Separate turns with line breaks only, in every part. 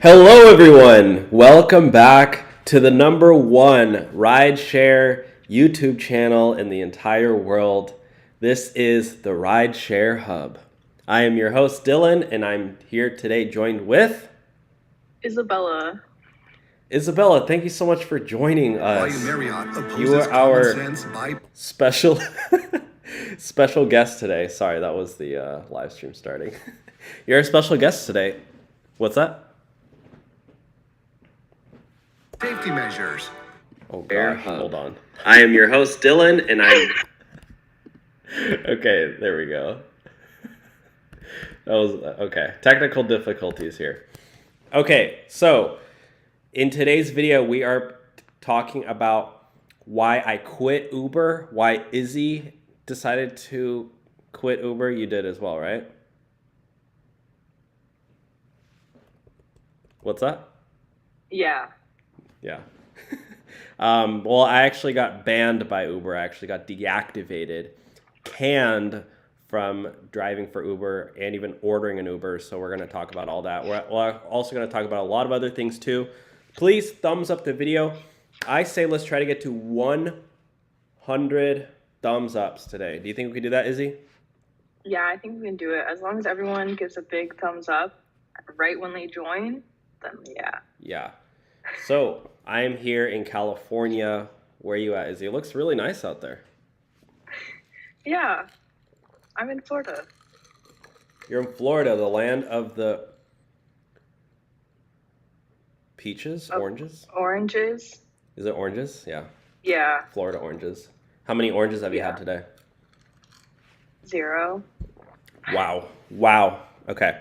Hello, everyone. Welcome back to the number one rideshare YouTube channel in the entire world. This is the Rideshare Hub. I am your host, Dylan, and I'm here today joined with
Isabella.
Isabella. Thank you so much for joining us. You are our special special guest today. Sorry, that was the live stream starting. You're our special guest today. What's that?
Safety measures.
Oh gosh, hold on. I am your host, Dylan, and I'm... Okay, there we go. That was... Okay, technical difficulties here. Okay, so in today's video, we are talking about why I quit Uber, why Izzy decided to quit Uber. You did as well, right? What's that?
Yeah.
Yeah. Well, I actually got banned by Uber. I actually got deactivated, canned from driving for Uber and even ordering an Uber. So we're going to talk about all that. We're also going to talk about a lot of other things too. Please thumbs up the video. I say let's try to get to 100 thumbs ups today. Do you think we can do that, Izzy?
Yeah, I think we can do it. As long as everyone gives a big thumbs up right when they join, then yeah.
Yeah. So I'm here in California. Where are you at, Izzy? It looks really nice out there.
Yeah, I'm in Florida.
You're in Florida, the land of the peaches, oranges?
Oranges.
Is it oranges? Yeah.
Yeah.
Florida oranges. How many oranges have you had today?
0.
Wow. Okay.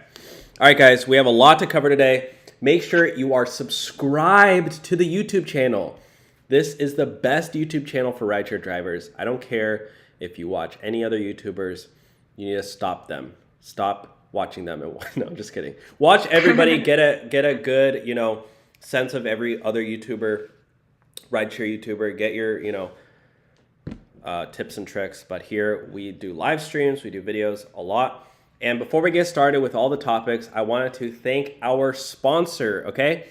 All right, guys, we have a lot to cover today. Make sure you are subscribed to the YouTube channel. This is the best YouTube channel for rideshare drivers. I don't care if you watch any other YouTubers. You need to stop them. Stop watching them. No, I'm just kidding. Watch everybody. get a good, sense of every other YouTuber, rideshare YouTuber. Get your, tips and tricks. But here we do live streams. We do videos a lot. And before we get started with all the topics, I wanted to thank our sponsor, okay?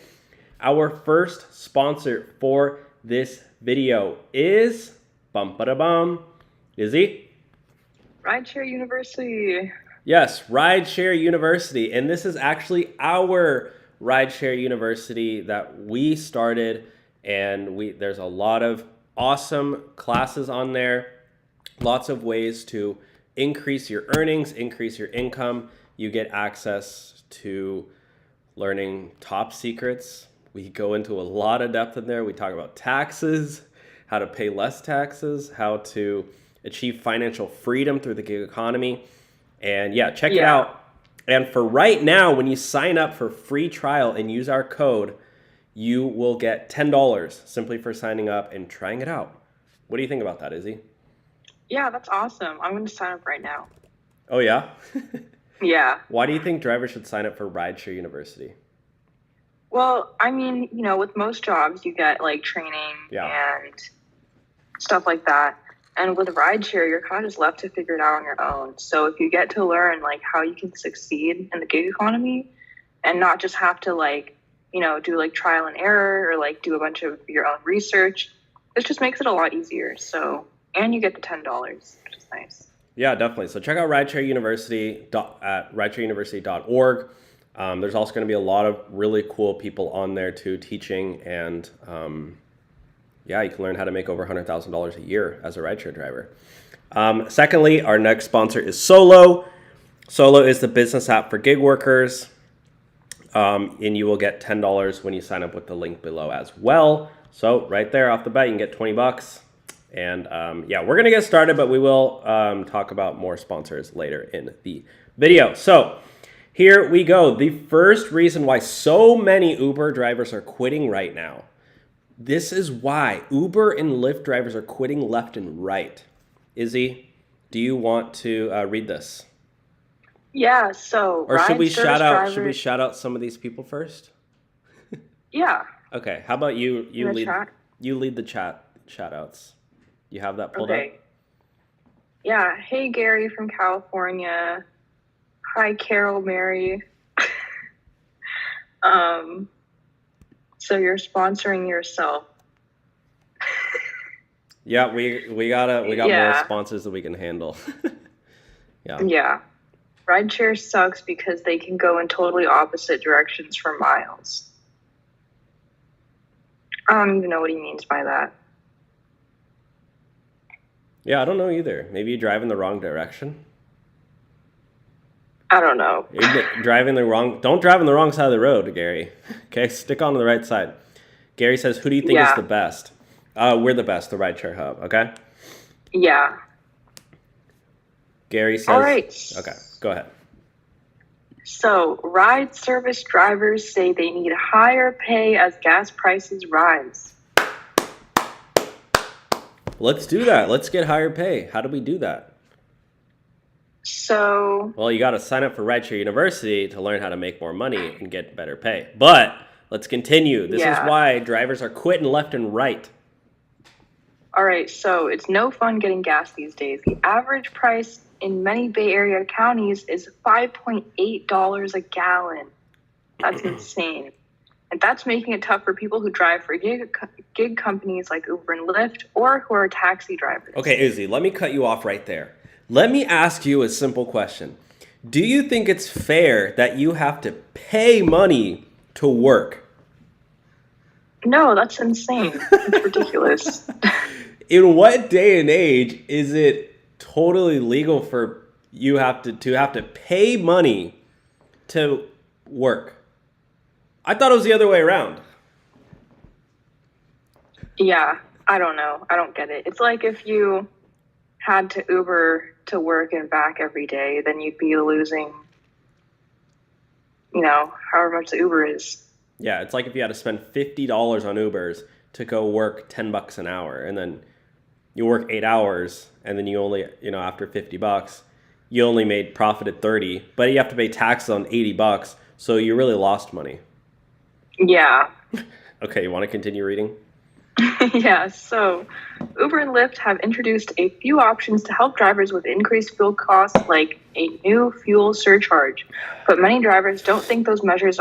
Our first sponsor for this video is, Izzy?
Rideshare University.
Yes, Rideshare University. And this is actually our Rideshare University that we started. And there's a lot of awesome classes on there. Lots of ways to increase your earnings, increase your income. You get access to learning top secrets. We go into a lot of depth in there. We talk about taxes, how to pay less taxes, how to achieve financial freedom through the gig economy. And yeah, check it out. And for right now, when you sign up for free trial and use our code, you will get $10 simply for signing up and trying it out. What do you think about that, Izzy?
Yeah, that's awesome. I'm going to sign up right now.
Oh, yeah?
Yeah.
Why do you think drivers should sign up for Rideshare University?
Well, I mean, with most jobs, you get like training and stuff like that. And with Rideshare, you're kind of just left to figure it out on your own. So if you get to learn like how you can succeed in the gig economy and not just have to do like trial and error or like do a bunch of your own research, it just makes it a lot easier. So... And you get the $10, which is nice.
Yeah, definitely. So check out Rideshare University at rideshareuniversity.org. There's also going to be a lot of really cool people on there too teaching. And you can learn how to make over $100,000 a year as a rideshare driver. Secondly, our next sponsor is Solo. Solo is the business app for gig workers. And you will get $10 when you sign up with the link below as well. So right there off the bat, you can get $20. And we're going to get started, but we will talk about more sponsors later in the video. So here we go. The first reason why so many Uber drivers are quitting right now. This is why Uber and Lyft drivers are quitting left and right. Izzy, do you want to read this?
Yeah, so
or should we shout out some of these people first?
Yeah.
Okay, how about you lead the chat shout outs. You have that pulled up?
Yeah. Hey, Gary from California. Hi, Carol Mary. So you're sponsoring yourself.
Yeah, we got more sponsors that we can handle. Yeah.
Yeah. Rideshare sucks because they can go in totally opposite directions for miles. I don't even know what he means by that.
Yeah, I don't know either. Maybe you drive in the wrong direction.
I don't know.
Don't drive on the wrong side of the road, Gary. Okay, stick on the right side. Gary says, who do you think is the best? We're the best, the Rideshare Hub, okay?
Yeah.
Gary says...
All right.
Okay, go ahead.
So, ride service drivers say they need higher pay as gas prices rise.
Let's do that. Let's get higher pay. How do we do that?
So...
Well, you got to sign up for Rideshare University to learn how to make more money and get better pay. But let's continue. This is why drivers are quitting left and right.
All right, so it's no fun getting gas these days. The average price in many Bay Area counties is $5.8 a gallon. That's insane. And that's making it tough for people who drive for gig companies like Uber and Lyft or who are taxi drivers.
Okay, Izzy, let me cut you off right there. Let me ask you a simple question. Do you think it's fair that you have to pay money to work?
No, that's insane. It's ridiculous.
In what day and age is it totally legal for you have to pay money to work? I thought it was the other way around.
Yeah, I don't know. I don't get it. It's like if you had to Uber to work and back every day, then you'd be losing, however much the Uber is.
Yeah, it's like if you had to spend $50 on Ubers to go work $10 an hour, and then you work 8 hours, and then you only, after $50, you only made profit at 30, but you have to pay taxes on $80, so you really lost money.
Yeah.
Okay, you want to continue reading?
Yeah, so Uber and Lyft have introduced a few options to help drivers with increased fuel costs, like a new fuel surcharge. But many drivers don't think those measures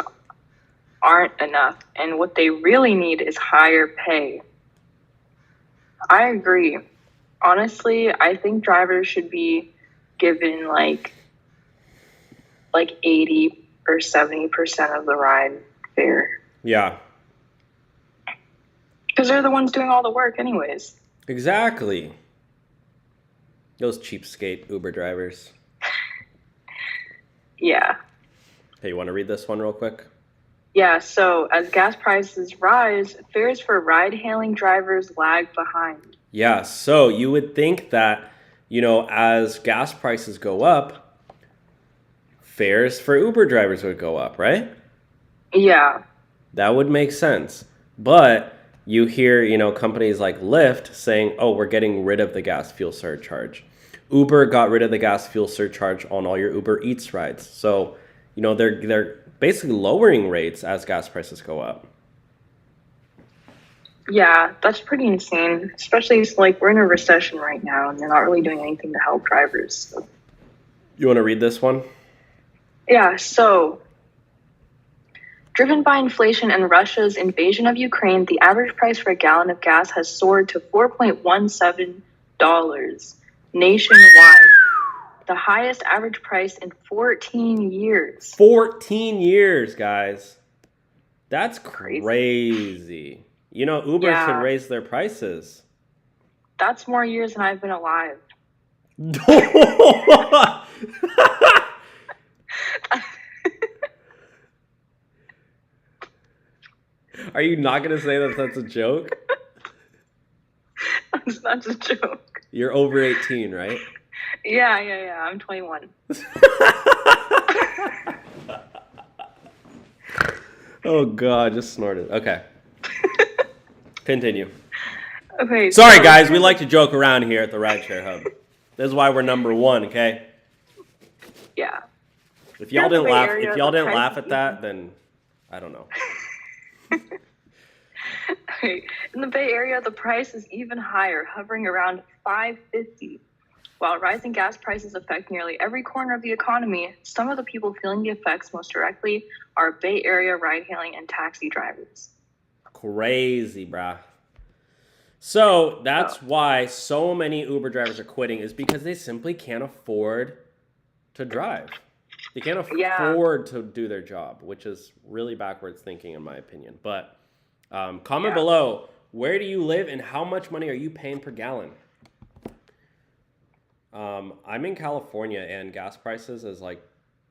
aren't enough, and what they really need is higher pay. I agree. Honestly, I think drivers should be given like 80 or 70% of the ride fare.
Yeah.
Because they're the ones doing all the work anyways.
Exactly. Those cheapskate Uber drivers.
Yeah.
Hey, you want to read this one real quick?
Yeah, so as gas prices rise, fares for ride-hailing drivers lag behind.
Yeah, so you would think that, as gas prices go up, fares for Uber drivers would go up, right?
Yeah.
That would make sense. But you hear, companies like Lyft saying, oh, we're getting rid of the gas fuel surcharge. Uber got rid of the gas fuel surcharge on all your Uber Eats rides. So, they're basically lowering rates as gas prices go up.
Yeah, that's pretty insane. Especially we're in a recession right now and they're not really doing anything to help drivers. So.
You want to read this one?
Yeah, so driven by inflation and Russia's invasion of Ukraine, the average price for a gallon of gas has soared to $4.17 nationwide. The highest average price in 14 years.
14 years, guys. That's crazy. Uber should raise their prices.
That's more years than I've been alive.
Are you not going to say that that's a joke?
That's not a joke.
You're over 18, right?
Yeah. I'm 21.
Oh, God, just snorted. Okay. Continue.
Okay.
Sorry, guys. We like to joke around here at the Rideshare Hub. This is why we're number one, okay?
Yeah.
If y'all didn't laugh at that, then I don't know.
In the Bay Area, the price is even higher, hovering around $5.50. While rising gas prices affect nearly every corner of the economy, some of the people feeling the effects most directly are Bay Area ride-hailing and taxi drivers.
Crazy, bruh. So that's why so many Uber drivers are quitting, is because they simply can't afford to drive. They can't afford to do their job, which is really backwards thinking in my opinion. But comment below, where do you live and how much money are you paying per gallon? I'm in California and gas prices is like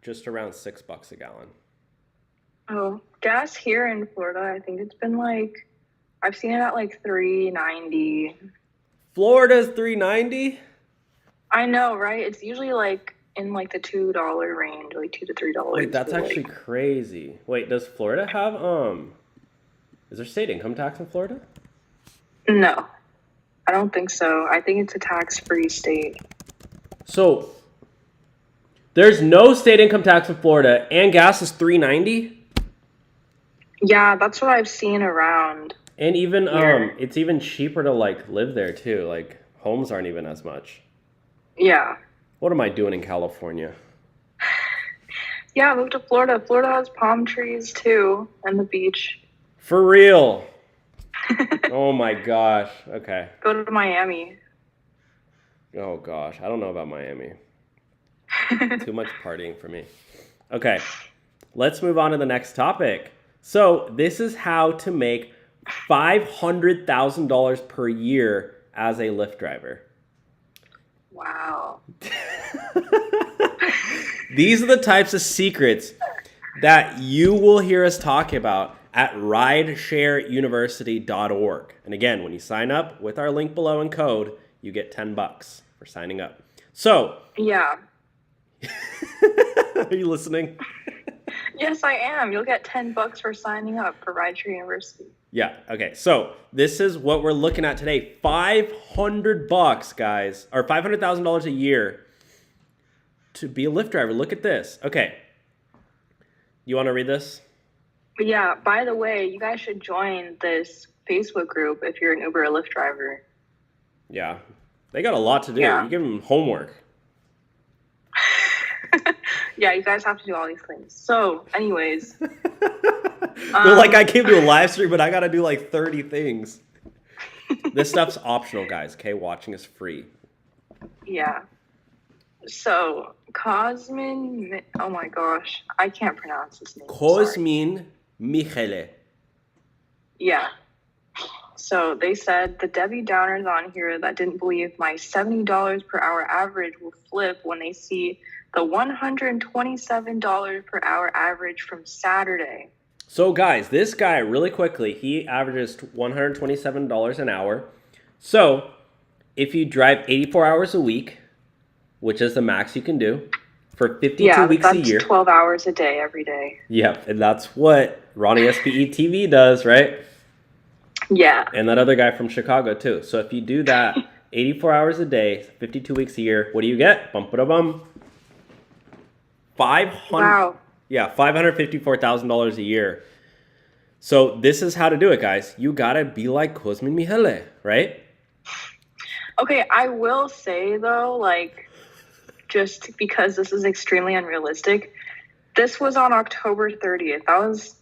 just around $6 a gallon.
Oh, gas here in Florida, I think it's been like, I've seen it at like $3.90.
Florida's $3.90?
I know, right? It's usually like in like the $2 range, like $2 to $3.
Wait, that's actually crazy. Wait, does Florida have is there state income tax in Florida?
No, I don't think so. I think it's a tax-free state.
So there's no state income tax in Florida and gas is $3.90?
Yeah, that's what I've seen around.
And even it's even cheaper to like live there too. Like homes aren't even as much.
Yeah.
What am I doing in California?
Yeah, I moved to Florida. Florida has palm trees too and the beach.
For real? Oh my gosh. Okay.
Go to Miami.
Oh gosh, I don't know about Miami. Too much partying for me. Okay, let's move on to the next topic. So this is how to make $500,000 per year as a Lyft driver.
Wow.
These are the types of secrets that you will hear us talk about at rideshareuniversity.org. And again, when you sign up with our link below and code, you get $10 for signing up. So,
yeah.
Are you listening?
Yes, I am. You'll get $10 for signing up for Rideshare University.
Yeah. Okay. So this is what we're looking at today. $500, guys, or $500,000 a year to be a Lyft driver. Look at this. Okay. You want to read this?
Yeah. By the way, you guys should join this Facebook group if you're an Uber or Lyft driver.
Yeah. They got a lot to do.
Yeah.
You give them homework.
Yeah, you guys have to do all these things. So, anyways.
They're like, I came to a live stream, but I got to do like 30 things. This stuff's optional, guys. Okay, watching is free.
Yeah. So, Cosmin, oh my gosh, I can't pronounce his name.
Cosmin Michele.
Yeah. So they said the Debbie Downers on here that didn't believe my $70 per hour average will flip when they see the $127 per hour average from Saturday.
So guys, this guy, really quickly, he averages $127 an hour. So if you drive 84 hours a week, which is the max you can do, for 52 weeks a year.
12 hours a day, every day.
Yep, and that's what Ronnie SPE TV does, right?
Yeah.
And that other guy from Chicago, too. So if you do that 84 hours a day, 52 weeks a year, what do you get? Bum-ba-da-bum.
Wow.
Yeah, $554,000 a year. So this is how to do it, guys. You got to be like Cosmin Michele, right?
Okay, I will say, though, like, just because this is extremely unrealistic, this was on October 30th. That was,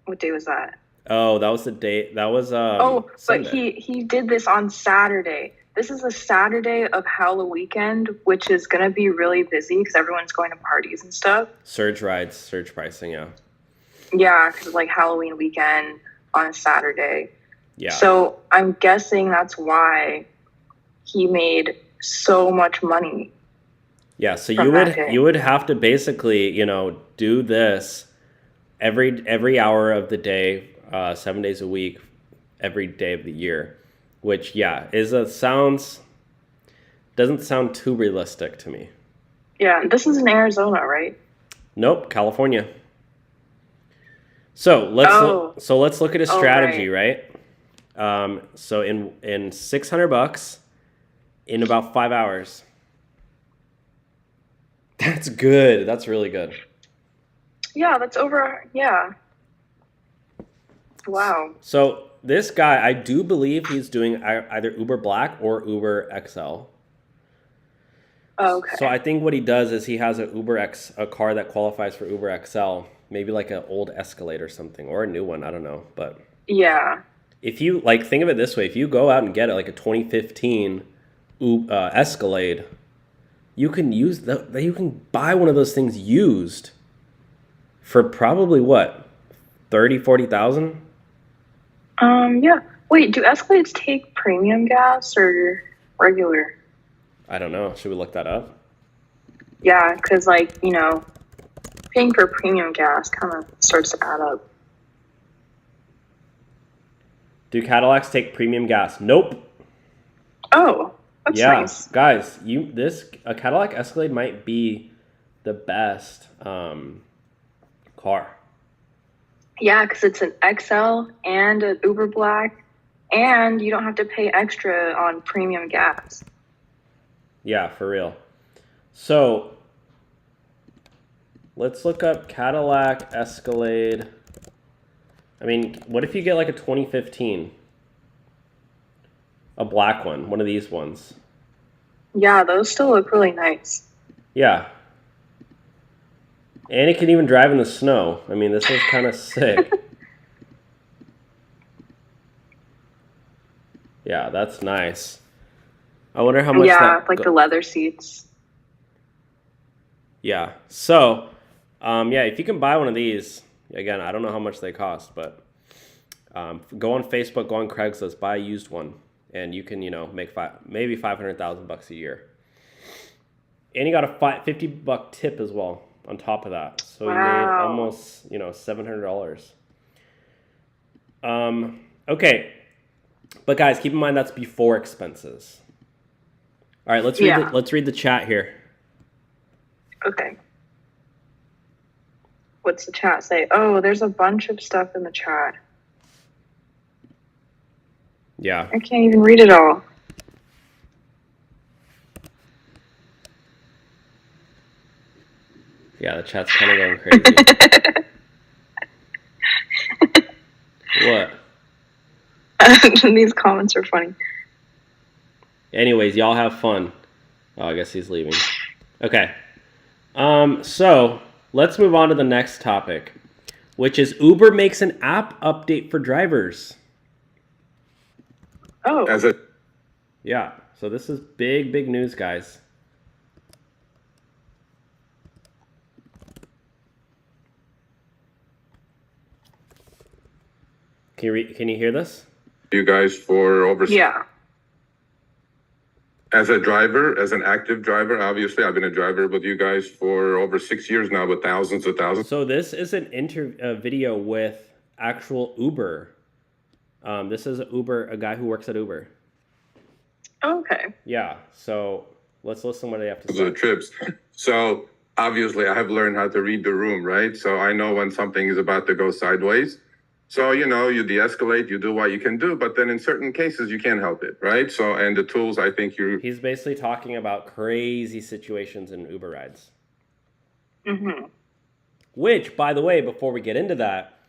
what day was that?
Oh, that was the date. That was
Sunday. But he did this on Saturday. This is a Saturday of Halloween weekend, which is going to be really busy because everyone's going to parties and stuff.
Surge rides, surge pricing, yeah.
Yeah, because like Halloween weekend on a Saturday.
Yeah.
So I'm guessing that's why he made so much money.
Yeah, so you would have to basically, do this every hour of the day, 7 days a week, every day of the year, which doesn't sound too realistic to me.
Yeah, this is in Arizona, right?
Nope, California. So let's look at a strategy, right? So in $600 in about 5 hours. That's good. That's really good.
Yeah, that's over. Yeah. Wow.
So this guy, I do believe he's doing either Uber Black or Uber XL.
Oh, okay.
So I think what he does is he has a car that qualifies for Uber XL, maybe like an old Escalade or something, or a new one. I don't know, but
yeah.
if you like, think of it this way: if you go out and get it, like a 2015 Escalade, you can you can buy one of those things used for probably what, 30,000-40,000.
Yeah. Wait, do Escalades take premium gas or regular?
I don't know. Should we look that up?
Yeah, because like, paying for premium gas kind of starts to add up.
Do Cadillacs take premium gas? Nope.
Oh, that's nice.
Guys, a Cadillac Escalade might be the best car.
Yeah, because it's an XL and an Uber Black, and you don't have to pay extra on premium gas.
Yeah, for real. So let's look up Cadillac Escalade. I mean, what if you get like a 2015? A black one of these ones.
Yeah, those still look really nice.
Yeah. And it can even drive in the snow. I mean, this is kind of sick. Yeah, that's nice. I wonder how much
the leather seats.
Yeah. So, if you can buy one of these, again, I don't know how much they cost, but go on Facebook, go on Craigslist, buy a used one, and you can, make maybe $500,000 a year. And you got a $50 tip as well on top of that. So you made almost, $700. Okay. But guys, keep in mind that's before expenses. All right, let's read the chat here.
Okay. What's the chat say? Oh, there's a bunch of stuff in the chat.
Yeah.
I can't even read it all.
Yeah, the chat's kind of going crazy. What?
These comments are funny.
Anyways, y'all have fun. Oh, I guess he's leaving. Okay. So let's move on to the next topic, which is Uber makes an app update for drivers.
Oh.
Yeah. So this is big news, guys. Can you hear this?
You guys for over...
Yeah.
As a driver, as an active driver, obviously, I've been a driver with you guys for over 6 years now with thousands of thousands.
So this is an video with actual Uber. This is a guy who works at Uber.
Okay.
Yeah. So let's listen what they have to say.
The trips. So obviously, I have learned how to read the room, right? So I know when something is about to go sideways. So, you de-escalate, you do what you can do, but then in certain cases, you can't help it, right? So, and the tools, I think
He's basically talking about crazy situations in Uber rides.
Mm-hmm.
Which, by the way, before we get into that,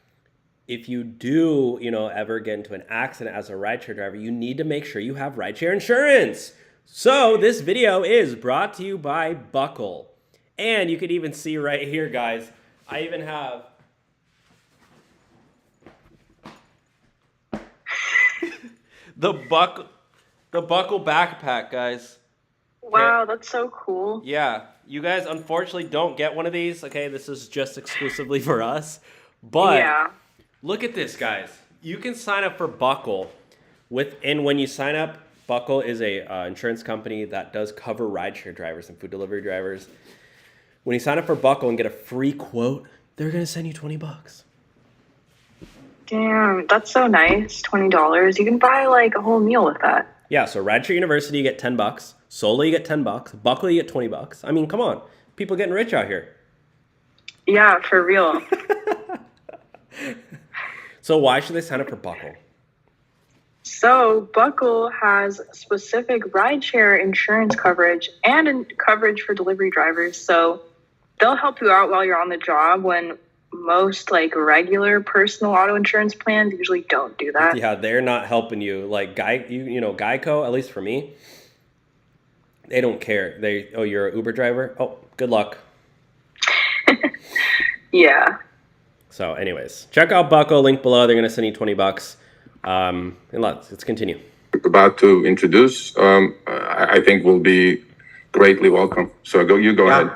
if you do, ever get into an accident as a rideshare driver, you need to make sure you have rideshare insurance. So this video is brought to you by Buckle. And you can even see right here, guys, I even have... The buckle backpack, guys.
Wow, that's so cool.
Yeah, you guys unfortunately don't get one of these. Okay, this is just exclusively for us. But look at this, guys. You can sign up for Buckle. And when you sign up, Buckle is a insurance company that does cover rideshare drivers and food delivery drivers. When you sign up for Buckle and get a free quote, they're gonna send you $20.
Damn, that's so nice. $20. You can buy like a whole meal with that.
Yeah, so Rideshare University, you get $10. Solo, you get $10. Buckle, you get $20. I mean, come on. People getting rich out here.
Yeah, for real.
So why should they sign up for Buckle?
So Buckle has specific rideshare insurance coverage and coverage for delivery drivers. So they'll help you out while you're on the job when most regular personal auto insurance plans usually don't do that.
Yeah, they're not helping you. Like Geico, at least for me, They don't care. Oh, you're an Uber driver? Oh, good luck.
Yeah.
So anyways, check out Buckle, link below. They're going to send you $20. And let's continue.
About to introduce, I think will be greatly welcome. So go ahead.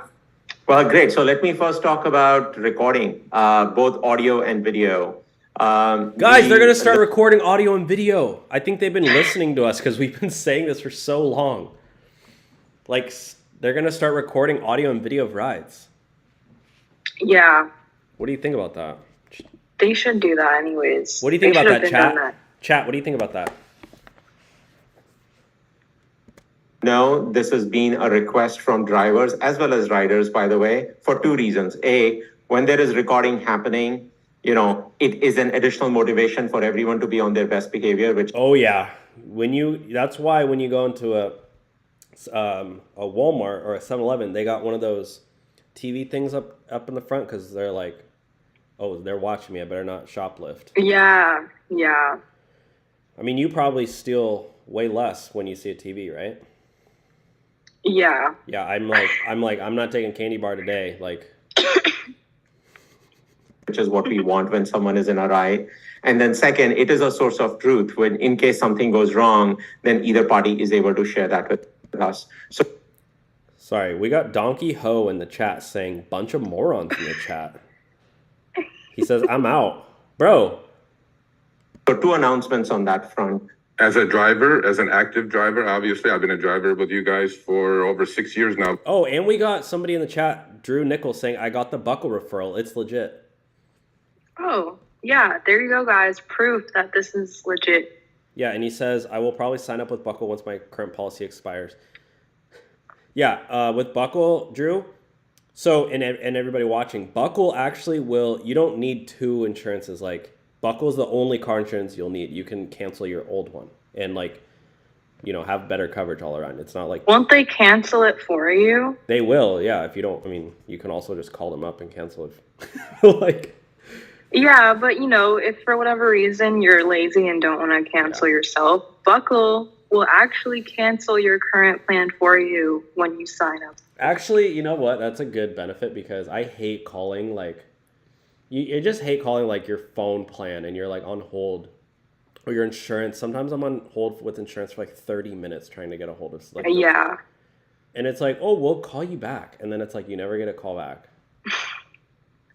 Well, great. So let me first talk about recording, both audio and video.
Guys, they're going to start recording audio and video. I think they've been listening to us because we've been saying this for so long. Like, they're going to start recording audio and video of rides.
Yeah.
What do you think about that?
They should do that anyways.
What do you think about that, chat? Chat, what do you think about that?
No, this has been a request from drivers as well as riders, by the way, for two reasons. A, when there is recording happening, it is an additional motivation for everyone to be on their best behavior, which...
Oh, yeah. That's why when you go into a Walmart or a 7-Eleven, they got one of those TV things up in the front because they're like, oh, they're watching me. I better not shoplift.
Yeah.
I mean, you probably steal way less when you see a TV, right?
Yeah.
Yeah, I'm not taking candy bar today. Like,
which is what we want when someone is in a ride. And then second, it is a source of truth when in case something goes wrong, then either party is able to share that with us. So,
sorry, we got Donkey Ho in the chat saying bunch of morons in the chat. He says, I'm out. Bro.
So two announcements on that front.
As a driver, as an active driver, obviously, I've been a driver with you guys for over 6 years now.
Oh, and we got somebody in the chat, Drew Nichols, saying, I got the Buckle referral. It's legit.
Oh, yeah. There you go, guys. Proof that this is legit.
Yeah, and he says, I will probably sign up with Buckle once my current policy expires. Yeah, with Buckle, Drew, so, and everybody watching, Buckle actually you don't need two insurances. Like, Buckle is the only car insurance you'll need. You can cancel your old one and have better coverage all around. It's not like...
Won't they cancel it for you?
They will, yeah. If you don't, you can also just call them up and cancel it.
Yeah, but if for whatever reason you're lazy and don't want to cancel yourself, Buckle will actually cancel your current plan for you when you sign up.
Actually, you know what? That's a good benefit because I hate calling you just hate calling your phone plan and you're on hold or your insurance. Sometimes I'm on hold with insurance for 30 minutes trying to get a hold of
yeah.
And it's like, oh, we'll call you back. And then it's like, you never get a call back.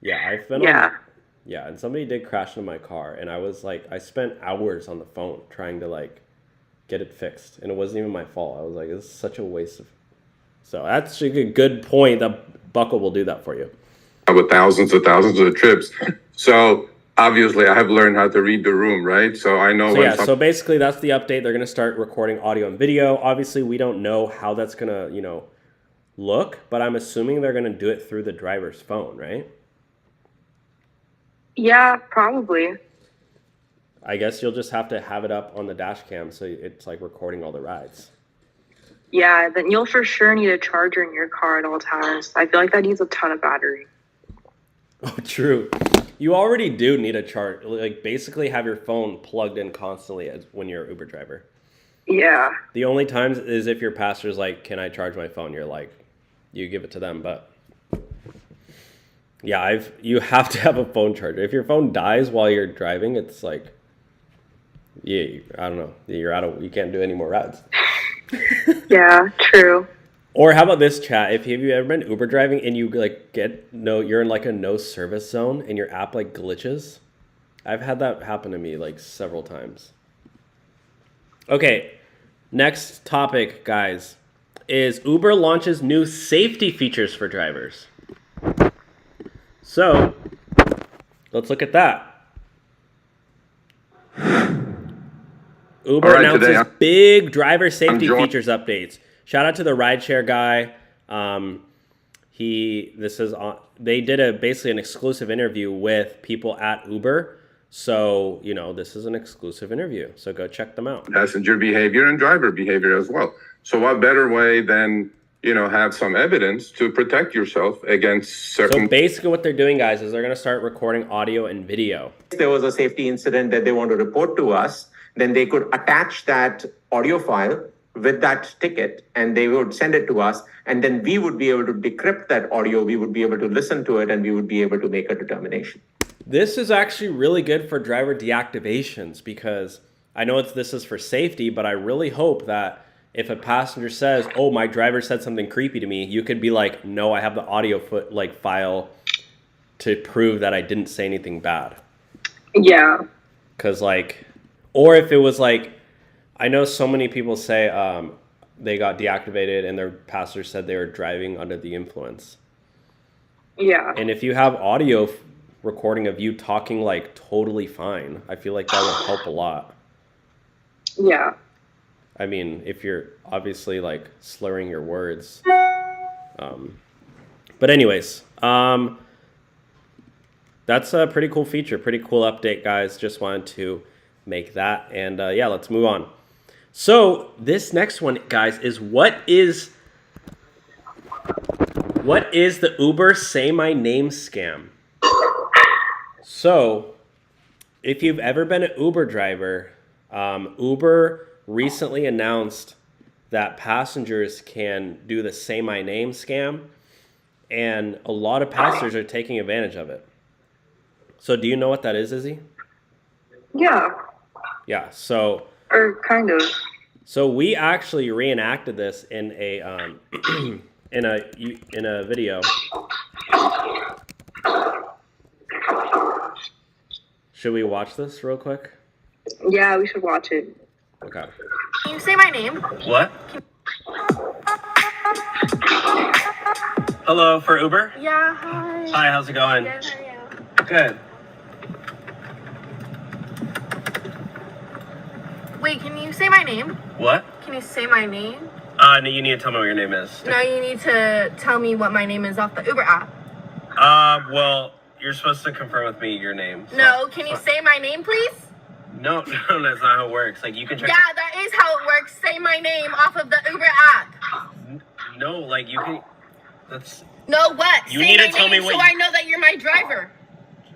Yeah, I've been yeah, and somebody did crash into my car and I spent hours on the phone trying to get it fixed. And it wasn't even my fault. I was like, this is such a waste of... So that's a good point that Buckle will do that for you.
With thousands of trips. So obviously I have learned how to read the room, right? So I know
so basically that's the update. They're going to start recording audio and video. Obviously we don't know how that's going to, look, but I'm assuming they're going to do it through the driver's phone, right?
Yeah, probably.
I guess you'll just have to have it up on the dash cam so it's recording all the rides.
Yeah, then you'll for sure need a charger in your car at all times. I feel like that needs a ton of battery.
Oh, true. You already do need a charge. Basically have your phone plugged in constantly when you're an Uber driver.
Yeah.
The only times is if your pastor's like, can I charge my phone? You're like, you give it to them. But yeah, you have to have a phone charger. If your phone dies while you're driving, it's I don't know. You can't do any more rides.
Yeah, true.
Or how about this, chat? Have you ever been Uber driving and you you're in a no service zone and your app glitches? I've had that happen to me several times. Okay, next topic, guys, is Uber launches new safety features for drivers. So, let's look at that. Uber announces big driver safety features updates. Shout out to the Rideshare Guy. They did basically an exclusive interview with people at Uber. So, this is an exclusive interview. So go check them out.
Passenger behavior and driver behavior as well. So what better way than, have some evidence to protect yourself against certain...
So basically what they're doing, guys, is they're going to start recording audio and video.
If there was a safety incident that they want to report to us, then they could attach that audio file with that ticket, and they would send it to us, and then we would be able to decrypt that audio, we would be able to listen to it, and we would be able to make a determination.
This is actually really good for driver deactivations, because I know this is for safety, but I really hope that if a passenger says, oh, my driver said something creepy to me, you could be like, no, I have the audio file to prove that I didn't say anything bad.
Yeah.
Because or if it was I know so many people say they got deactivated and their passenger said they were driving under the influence.
Yeah.
And if you have audio recording of you talking totally fine, I feel like that would help a lot.
Yeah.
I mean, if you're obviously slurring your words. But anyways, that's a pretty cool feature, pretty cool update, guys. Just wanted to make that. And yeah, let's move on. So this next one, guys, is what is the Uber Say My Name scam? So if you've ever been an Uber driver, Uber recently announced that passengers can do the Say My Name scam, and a lot of passengers are taking advantage of it. So do you know what that is, Izzy?
Yeah.
Yeah, so...
Or kind of.
So we actually reenacted this in a in a video. Should we watch this real quick?
Yeah, we should watch it.
Okay.
Can you say my name?
What? Hello, for Uber?
Yeah, hi.
Hi, how's it going?
Good, how are you?
Good.
Wait, can you say my name?
What?
Can you say my name?
No, you need to tell me what your name is.
No, you need to tell me what my name is off the Uber app.
Well, you're supposed to confirm with me your name. So.
No, can you say my name, please?
No, that's not how it works. You can check.
Yeah, that is how it works. Say my name off of the Uber app.
No, you can. That's.
No, what?
You
say
need
my
to tell
name
me what.
so I know that you're my driver.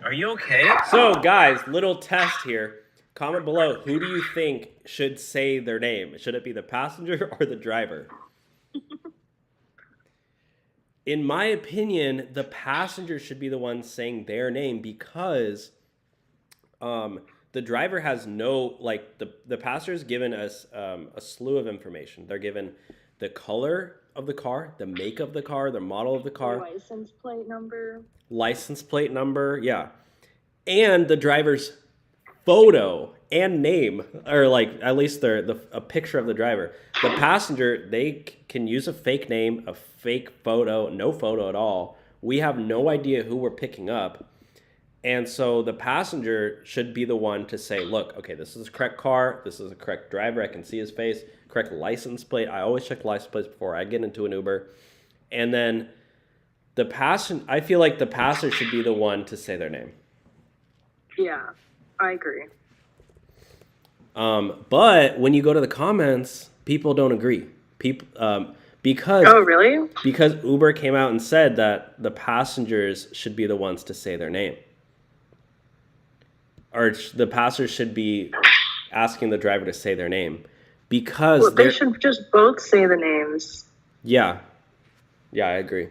Are you okay? So, guys, little test here. Comment below, who do you think should say their name? Should it be the passenger or the driver? In my opinion, the passenger should be the one saying their name, because the driver has no, the passenger is given us a slew of information. They're given the color of the car, the make of the car, the model of the car.
License plate number.
License plate number, yeah. And the driver's photo and name, or at least a picture of the driver. The passenger, they can use a fake name, a fake photo, no photo at all. We have no idea who we're picking up. And so the passenger should be the one to say, look, okay, this is the correct car, this is the correct driver, I can see his face, correct license plate. I always check license plates before I get into an Uber. And then I feel like the passenger should be the one to say their name.
Yeah, I agree.
But when you go to the comments, people don't agree. Because
Oh, really?
Because Uber came out and said that the passengers should be the ones to say their name, or the passengers should be asking the driver to say their name, because
they should just both say the names.
Yeah, I agree.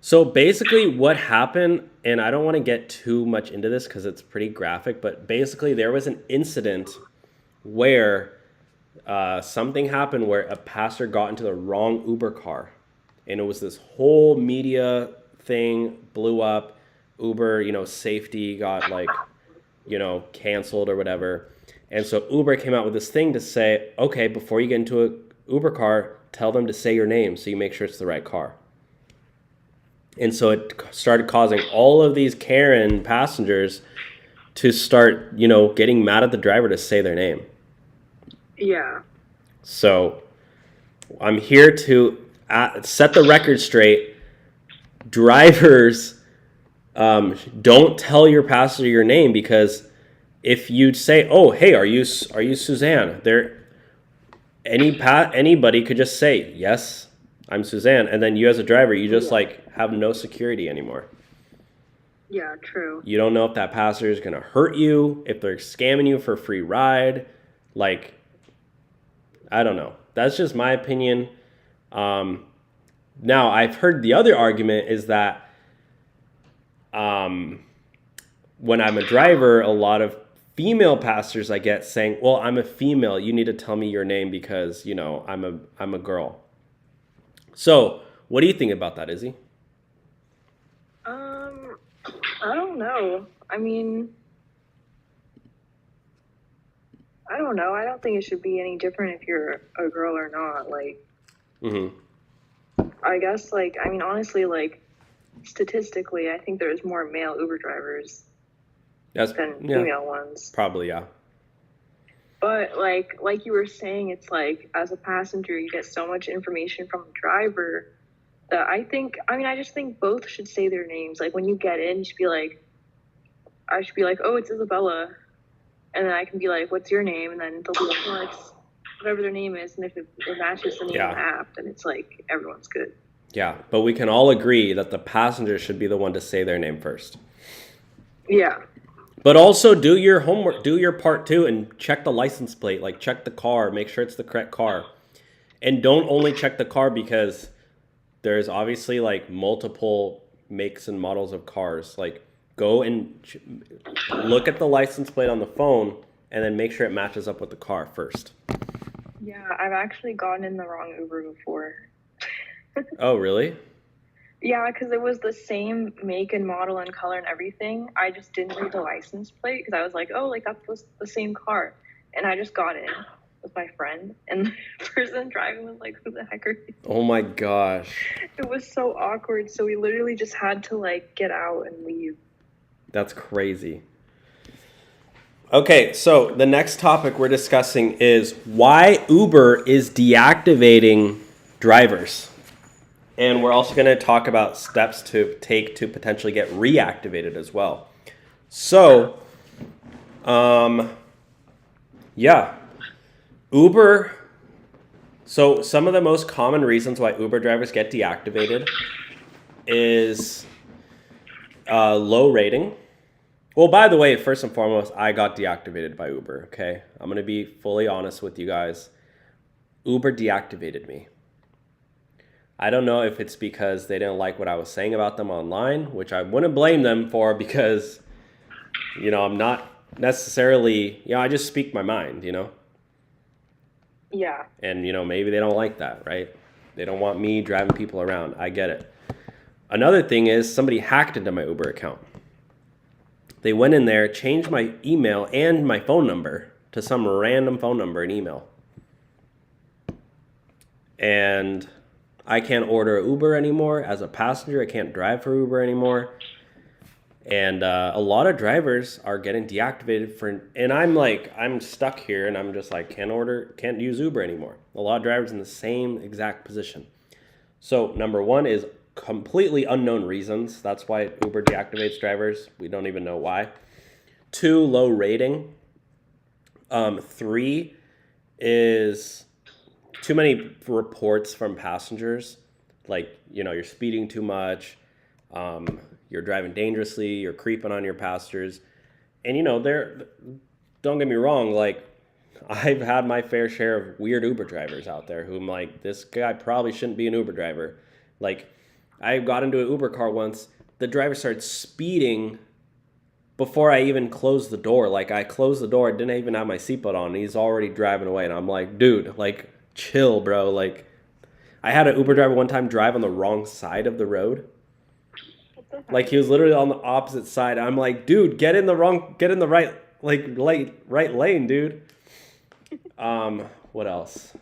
So basically what happened, and I don't want to get too much into this because it's pretty graphic, but basically there was an incident where something happened where a passenger got into the wrong Uber car. And it was this whole media thing, blew up. Uber, safety got canceled or whatever. And so Uber came out with this thing to say, okay, before you get into an Uber car, tell them to say your name so you make sure it's the right car. And so it started causing all of these Karen passengers to start, getting mad at the driver to say their name.
Yeah.
So I'm here to set the record straight. Drivers, don't tell your passenger your name, because if you say, "Oh, hey, are you Suzanne?" Anybody could just say, "Yes, I'm Suzanne," and then you as a driver, you just have no security anymore.
Yeah, true.
You don't know if that passenger is going to hurt you, if they're scamming you for a free ride. Like, I don't know. That's just my opinion. Now, I've heard the other argument is that when I'm a driver, a lot of female passengers I get saying, well, I'm a female. You need to tell me your name because, you know, I'm a girl. So what do you think about that, Izzy?
I don't know. I mean, I don't know. I don't think it should be any different if you're a girl or not. Like, I guess, like, I mean, honestly, like, statistically, I think there's more male Uber drivers than female ones.
Probably, yeah.
But, like you were saying, it's like, as a passenger, you get so much information from the driver that I just think both should say their names. Like, when you get in, you should be like, I should be like, oh, it's Isabella. And then I can be like, what's your name? And then they'll be like, oh, it's whatever their name is. And if it matches the name of the app, then it's like, everyone's good.
Yeah, but we can all agree that the passenger should be the one to say their name first.
Yeah.
But also do your homework, do your part too, and check the license plate. Like, check the car, make sure it's the correct car. And don't only check the car because there's obviously like multiple makes and models of cars. Like, go and look at the license plate on the phone and then make sure it matches up with the car first.
Yeah, I've actually gotten in the wrong Uber before.
Oh, really?
Yeah, because it was the same make and model and color and everything. I just didn't read the license plate because I was like, oh, like that was the same car. And I just got in with my friend, and the person driving was like, who the heck are you?
Oh my gosh.
It was so awkward. So we literally just had to like get out and leave.
That's crazy. Okay, so the next topic we're discussing is why Uber is deactivating drivers. And we're also going to talk about steps to take to potentially get reactivated as well. So, Uber. So some of the most common reasons why Uber drivers get deactivated is low rating. Well, by the way, first and foremost, I got deactivated by Uber, okay? I'm going to be fully honest with you guys. Uber deactivated me. I don't know if it's because they didn't like what I was saying about them online, which I wouldn't blame them for because, you know, I'm not necessarily, you know, I just speak my mind, you know?
Yeah.
And, you know, maybe they don't like that, right? They don't want me driving people around. I get it. Another thing is somebody hacked into my Uber account. They went in there, changed my email and my phone number to some random phone number and email. And I can't order Uber anymore. As a passenger, I can't drive for Uber anymore. And a lot of drivers are getting deactivated and I'm stuck here and I'm just like, can't use Uber anymore. A lot of drivers in the same exact position. So number one is completely unknown reasons. That's why Uber deactivates drivers. We don't even know why. 2, low rating. 3 is too many reports from passengers. Like, you know, you're speeding too much. You're driving dangerously. You're creeping on your passengers. And, you know, don't get me wrong. Like, I've had my fair share of weird Uber drivers out there who I'm like, this guy probably shouldn't be an Uber driver. Like, I got into an Uber car once. The driver started speeding before I even closed the door. Like, I closed the door, I didn't even have my seatbelt on, and he's already driving away. And I'm like, dude, like, chill, bro. Like, I had an Uber driver one time drive on the wrong side of the road. Like, he was literally on the opposite side. I'm like, dude, get in the right lane, dude. What else?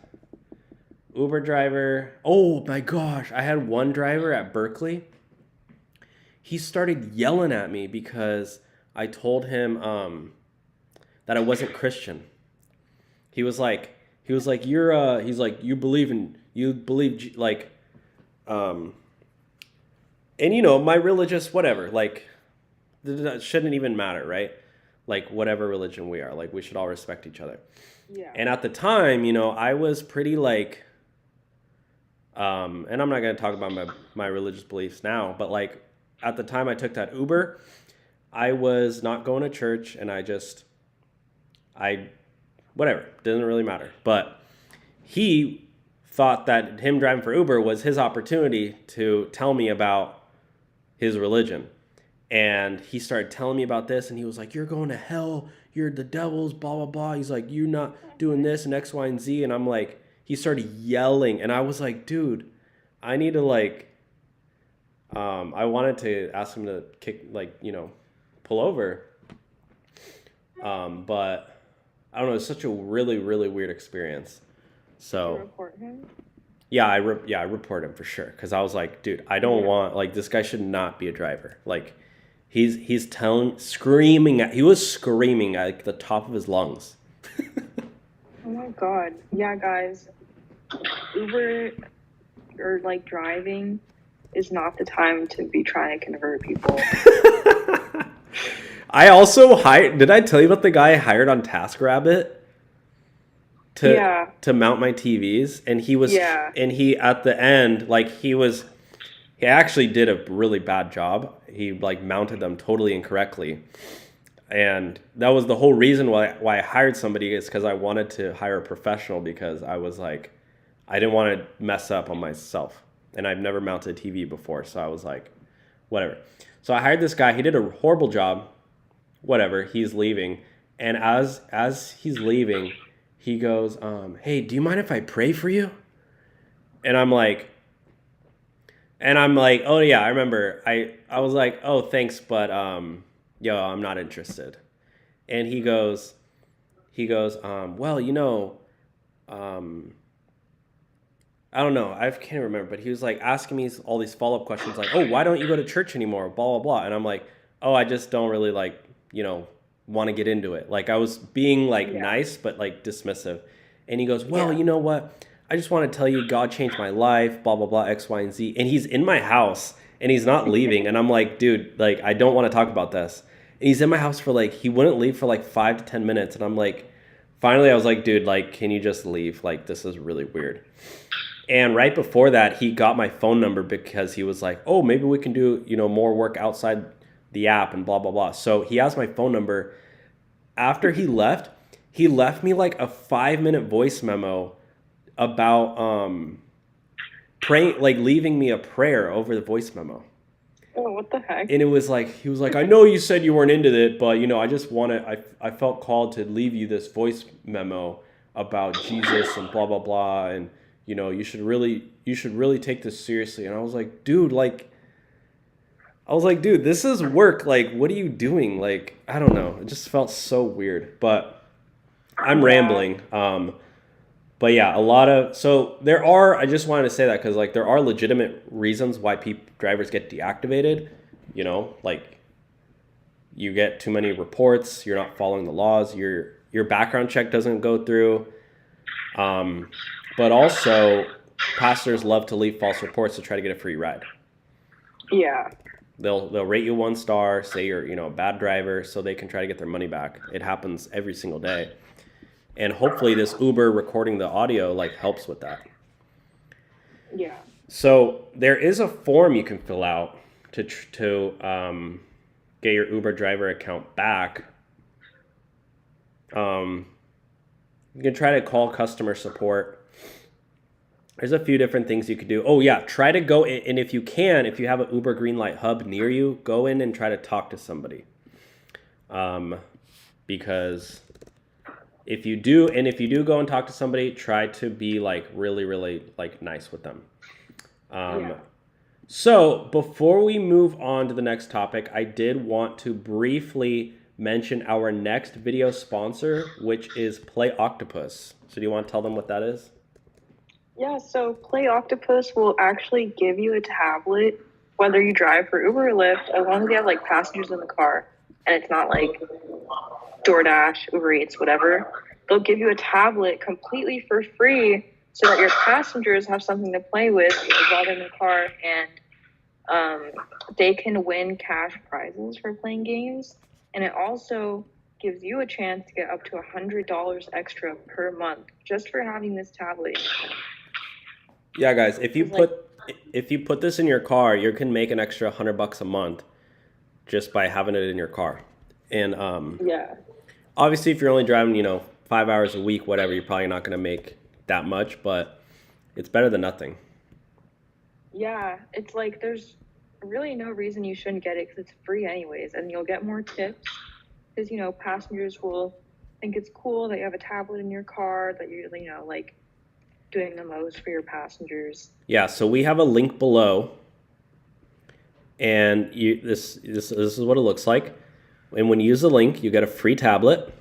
Uber driver. Oh my gosh. I had one driver at Berkeley. He started yelling at me because I told him that I wasn't Christian. He was like, he's like, you believe like, and you know, my religious, whatever, like, that shouldn't even matter, right? Like, whatever religion we are, like, we should all respect each other.
Yeah.
And at the time, you know, I was pretty like, and I'm not going to talk about my religious beliefs now, but like, at the time I took that Uber, I was not going to church, and I whatever, doesn't really matter. But he thought that him driving for Uber was his opportunity to tell me about his religion. And he started telling me about this, and he was like, you're going to hell, you're the devil's, blah, blah, blah. He's like, you're not doing this and X, Y, and Z. And I'm like, he started yelling, and I was like, dude, I need to like, I wanted to ask him to pull over. But I don't know, it's such a really, really weird experience. So
Did you report him?
yeah, I report him for sure. Cause I was like, dude, I don't want, like, this guy should not be a driver. Like he was screaming at like the top of his lungs.
Oh my God. Yeah, guys. Uber or like driving is not the time to be trying to convert people.
I also did I tell you about the guy I hired on TaskRabbit to mount my TVs? And he was, and he, at the end, like he actually did a really bad job. He like mounted them totally incorrectly. And that was the whole reason why I hired somebody, is because I wanted to hire a professional, because I was like, I didn't want to mess up on myself. And I've never mounted a TV before. So I was like, whatever. So I hired this guy. He did a horrible job. Whatever. He's leaving. And as he's leaving, he goes, hey, do you mind if I pray for you? And I'm like, oh yeah, I remember. I was like, oh, thanks, but yo, I'm not interested. And he goes, well, I don't know, I can't remember, but he was like asking me all these follow-up questions, like, oh, why don't you go to church anymore, blah, blah, blah. And I'm like, oh, I just don't really want to get into it. Like, I was being nice, but like dismissive. And he goes, well, you know what? I just want to tell you, God changed my life, blah, blah, blah, X, Y, and Z. And he's in my house and he's not leaving. And I'm like, dude, like, I don't want to talk about this. And he's in my house for he wouldn't leave for 5 to 10 minutes. And I'm like, finally, I was like, dude, like, can you just leave? Like, this is really weird. And right before that, he got my phone number because he was like, oh, maybe we can do, more work outside the app and blah, blah, blah. So he has my phone number. After he left me like a 5-minute voice memo about praying, like leaving me a prayer over the voice memo.
Oh, what the heck?
And it was like, he was like, I know you said you weren't into it, but I just I felt called to leave you this voice memo about Jesus and blah, blah, blah. And, you should really take this seriously. And I was like, dude, this is work. Like, what are you doing? Like, I don't know. It just felt so weird, but I'm rambling. But yeah, I just wanted to say that because there are legitimate reasons why drivers get deactivated. Like, you get too many reports, you're not following the laws, your background check doesn't go through. But also, pastors love to leave false reports to try to get a free ride.
Yeah.
They'll rate you 1 star, say you're a bad driver, so they can try to get their money back. It happens every single day. And hopefully this Uber recording the audio helps with that.
Yeah.
So there is a form you can fill out to get your Uber driver account back. You can try to call customer support. There's a few different things you could do. Oh yeah, try to go in, and if you have an Uber Greenlight hub near you, go in and try to talk to somebody. Because if you do go and talk to somebody, try to be really, really nice with them. So before we move on to the next topic, I did want to briefly mention our next video sponsor, which is Play Octopus. So do you want to tell them what that is?
Yeah, so Play Octopus will actually give you a tablet, whether you drive for Uber or Lyft, as long as you have passengers in the car, and it's not DoorDash, Uber Eats, whatever. They'll give you a tablet completely for free so that your passengers have something to play with while they're in the car, and they can win cash prizes for playing games. And it also gives you a chance to get up to $100 extra per month just for having this tablet.
Yeah, guys, if you put this in your car, you can make an extra $100 a month just by having it in your car. And obviously, if you're only driving, 5 hours a week, whatever, you're probably not going to make that much, but it's better than nothing.
Yeah, it's like there's really no reason you shouldn't get it because it's free anyways, and you'll get more tips because, you know, passengers will think it's cool that you have a tablet in your car, that you're, you know, like doing the most for your passengers.
Yeah, so we have a link below, and this is what it looks like. And when you use the link, you get a free tablet,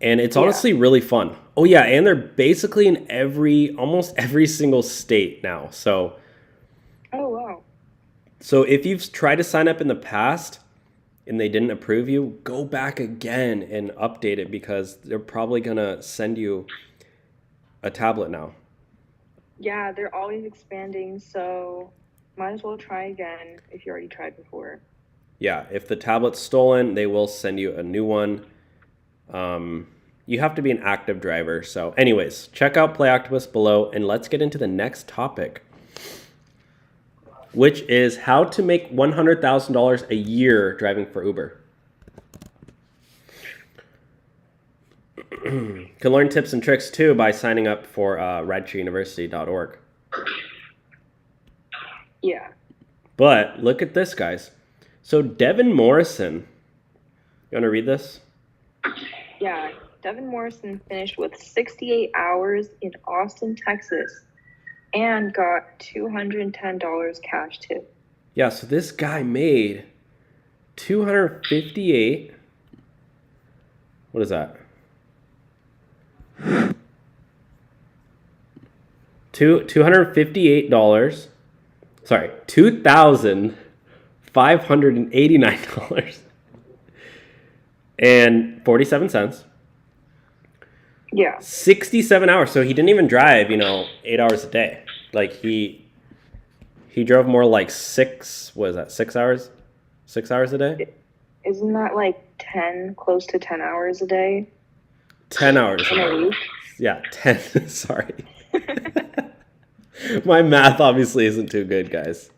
and it's honestly really fun. Oh yeah, and they're basically in almost every single state now. So,
oh wow.
So if you've tried to sign up in the past and they didn't approve you, go back again and update it because they're probably gonna send you a tablet now.
Yeah, they're always expanding, so might as well try again if you already tried before.
Yeah, if the tablet's stolen, they will send you a new one. You have to be an active driver. So anyways, check out Play Octopus below, and let's get into the next topic, which is how to make $100,000 a year driving for Uber. You can learn tips and tricks too by signing up for rideshareuniversity.org.
Yeah.
But look at this, guys. So Devin Morrison, you want to read this?
Yeah. Devin Morrison finished with 68 hours in Austin, Texas, and got $210 cash tip.
Yeah, so this guy made 258. What is that? $258. Sorry, $2,589 and 47 cents.
Yeah.
67 hours. So he didn't even drive, 8 hours a day. Like he drove more like 6 hours? 6 hours a day?
Isn't that like 10, close to 10 hours a day?
10 hours
in a week?
Yeah, 10. Sorry. My math obviously isn't too good, guys.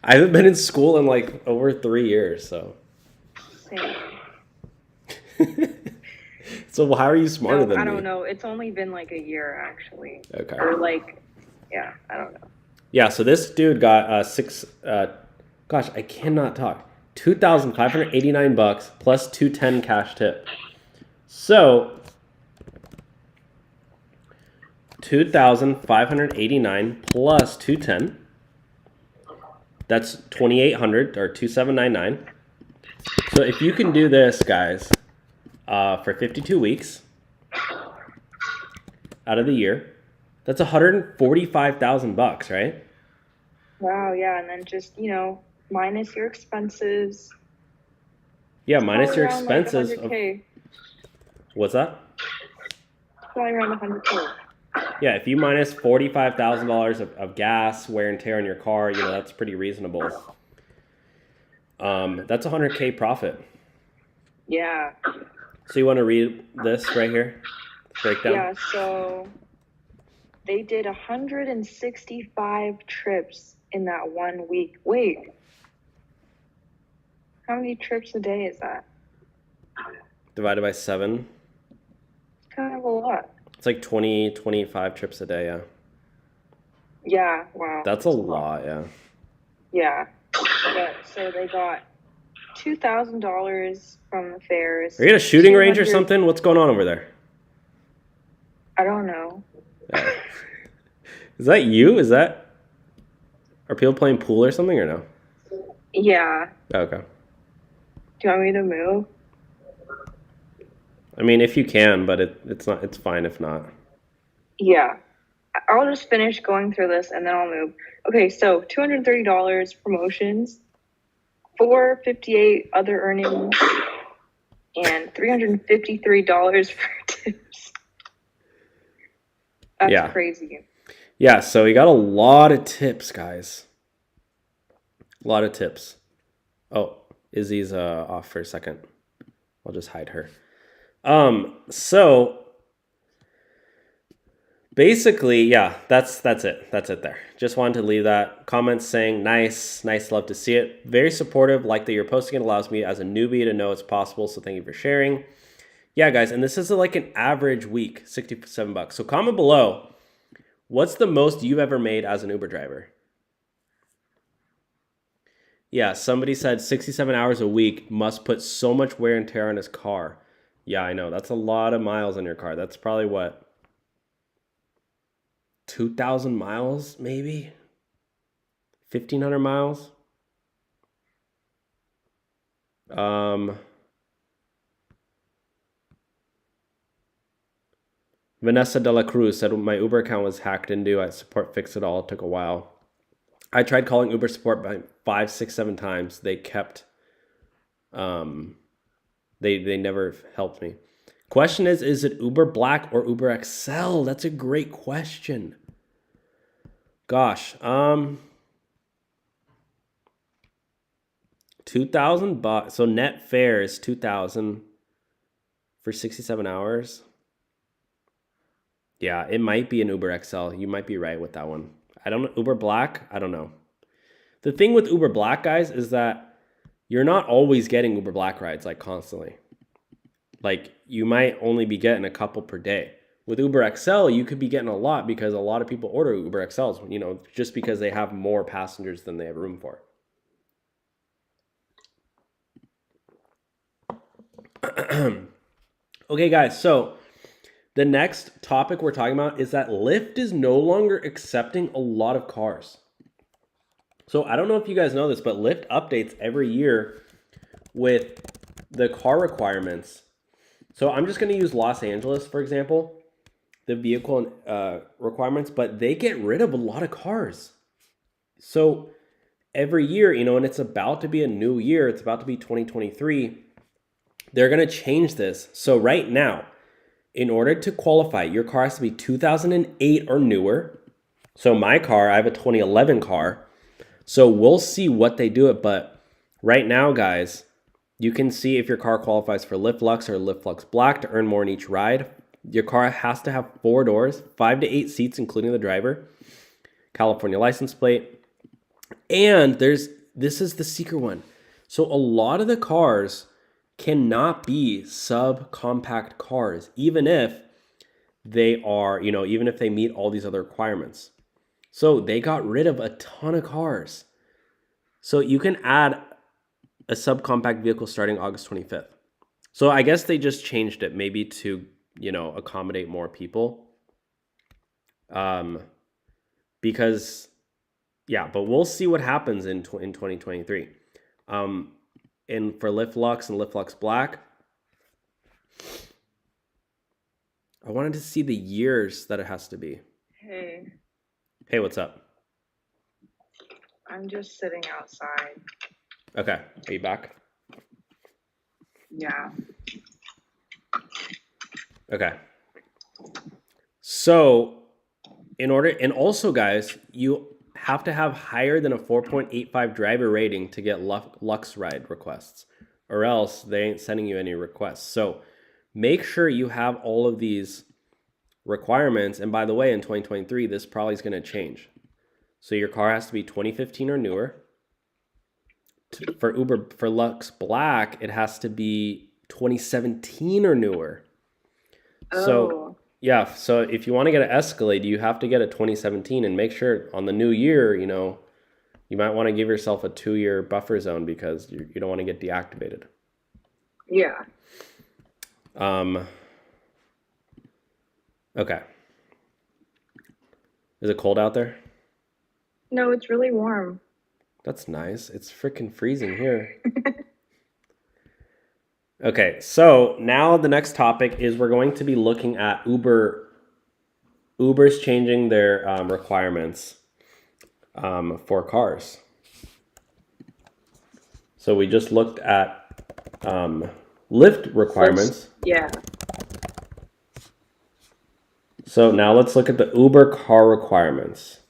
I haven't been in school in like over 3 years, so.
Same.
So how are you smarter than me?
I don't know. It's only been like a year, actually.
Okay.
Or like, yeah, I don't know.
Yeah, so this dude got gosh, I cannot talk. $2,589 plus $210 cash tip. So $2,589 plus $210. That's $2,800 or $2,799. So if you can do this, guys, for 52 weeks out of the year, that's $145,000, right?
Wow, yeah, and then just, minus your expenses.
Yeah, minus your expenses.
Like $100K.
What's that?
Probably around $100K.
Yeah, if you minus $45,000 of gas, wear and tear on your car, that's pretty reasonable. That's $100K profit.
Yeah.
So you want to read this right here? Breakdown?
Yeah, so they did 165 trips in that 1 week. Wait. How many trips a day is that?
Divided by 7.
It's kind of a lot.
It's like 20, 25 trips a day, yeah.
Yeah, wow.
That's a lot, yeah.
Yeah. So they got $2,000 from the fares.
Are you at a shooting range or something? What's going on over there?
I don't know.
Is that you? Are people playing pool or something or no?
Yeah.
Okay.
Do you want me to move?
I mean, if you can, but it's fine if not.
Yeah. I'll just finish going through this and then I'll move. Okay, so $230 promotions, $458 other earnings, and $353 for tips. That's crazy.
Yeah, so we got a lot of tips, guys. A lot of tips. Oh, Izzy's off for a second. I'll just hide her. So basically, yeah, that's it. That's it there. Just wanted to leave that. Comments saying nice, love to see it. Very supportive, like that you're posting it, allows me as a newbie to know it's possible, so thank you for sharing. Yeah, guys, and this is like an average week, $67. So comment below, what's the most you've ever made as an Uber driver? Yeah, somebody said 67 hours a week must put so much wear and tear on his car. Yeah, I know. That's a lot of miles on your car. That's probably what? 2,000 miles, maybe? 1,500 miles? Vanessa de la Cruz said my Uber account was hacked into. I support fixed it all. It took a while. I tried calling Uber support by 5, 6, 7 times. They kept, they never helped me. Question is it Uber Black or Uber XL? That's a great question. Gosh, $2,000. So net fare is $2,000 for 67 hours. Yeah, it might be an Uber XL. You might be right with that one. I don't know. Uber Black? I don't know. The thing with Uber Black, guys, is that you're not always getting Uber Black rides like constantly. Like you might only be getting a couple per day. With Uber XL, you could be getting a lot because a lot of people order Uber XLs, you know, just because they have more passengers than they have room for. Okay, guys, so the next topic we're talking about is that Lyft is no longer accepting a lot of cars. So I don't know if you guys know this, but Lyft updates every year with the car requirements. So I'm just going to use Los Angeles, for example, the vehicle requirements, but they get rid of a lot of cars. So every year, you know, and it's about to be a new year, it's about to be 2023, they're going to change this. So right now, in order to qualify, your car has to be 2008 or newer. So my car, I have a 2011 car. So we'll see what they do it. But right now, guys, you can see if your car qualifies for Lyft Lux or Lyft Lux Black to earn more in each ride. Your car has to have 4 doors, 5 to 8 seats, including the driver, California license plate. And this is the secret one. So a lot of the cars cannot be subcompact cars, even if they are, you know, even if they meet all these other requirements. So they got rid of a ton of cars. So you can add a subcompact vehicle starting August 25th. So I guess they just changed it maybe to, you know, accommodate more people. Because, yeah, but we'll see what happens in 2023. And for Lyft Lux and Lyft Lux Black, I wanted to see the years that it has to be.
Hey.
Hey, what's up?
I'm just sitting outside.
Okay, are you back?
Yeah.
Okay. So, in order, and also guys, you have to have higher than a 4.85 driver rating to get Lux ride requests, or else they ain't sending you any requests. So make sure you have all of these requirements. And by the way, in 2023, this probably is going to change. So your car has to be 2015 or newer. For Lux Black, it has to be 2017 or newer.
Oh.
So yeah, so if you want to get an Escalade, you have to get a 2017 and make sure on the new year, you know, you might want to give yourself a 2-year buffer zone because you don't want to get deactivated.
Yeah.
Okay. Is it cold out there?
No, it's really warm.
That's nice. It's freaking freezing here. Okay, so now the next topic is we're going to be looking at Uber. Uber's changing their requirements for cars. So we just looked at Lyft requirements.
Yeah.
So now let's look at the Uber car requirements.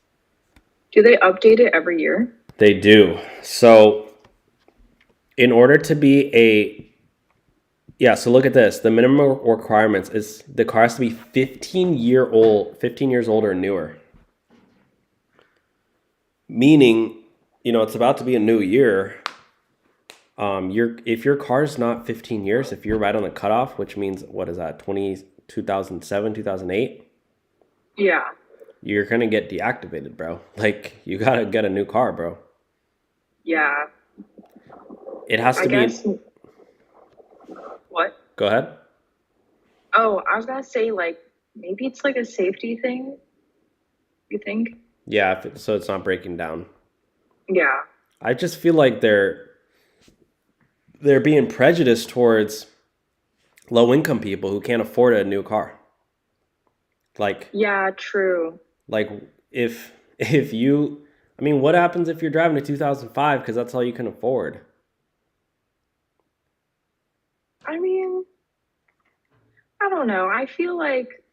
Do they update it every year?
They do. So in order to be so look at this. The minimum requirements is the car has to be 15 years old or newer. Meaning, you know, it's about to be a new year. if your car's not 15 years, if you're right on the cutoff, which means, what is that, 2007, 2008?
Yeah.
You're going to get deactivated, bro. Like, you got to get a new car, bro.
Yeah.
It has to be...
What?
Go ahead.
Oh, I was going to say, like, maybe it's like a safety thing. You think?
Yeah, so it's not breaking down.
Yeah.
I just feel like they're being prejudiced towards low-income people who can't afford a new car. Like...
Yeah, true.
Like, if you... I mean, what happens if you're driving a 2005 because that's all you can afford?
I mean, I don't know. I feel like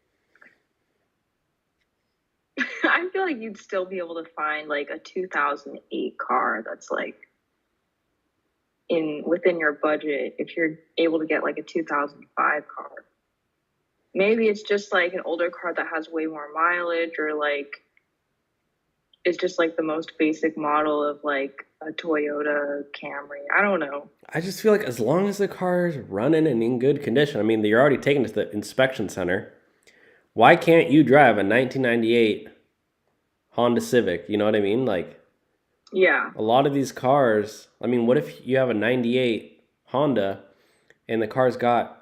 you'd still be able to find like a 2008 car that's like within your budget if you're able to get like a 2005 car. Maybe it's just like an older car that has way more mileage, or like it's just like the most basic model of like a Toyota Camry. I don't know.
I just feel like as long as the car is running and in good condition, I mean, you're already taken to the inspection center. Why can't you drive a 1998 Honda Civic? You know what I mean? Like,
yeah.
A lot of these cars, I mean, what if you have a 98 Honda and the car's got,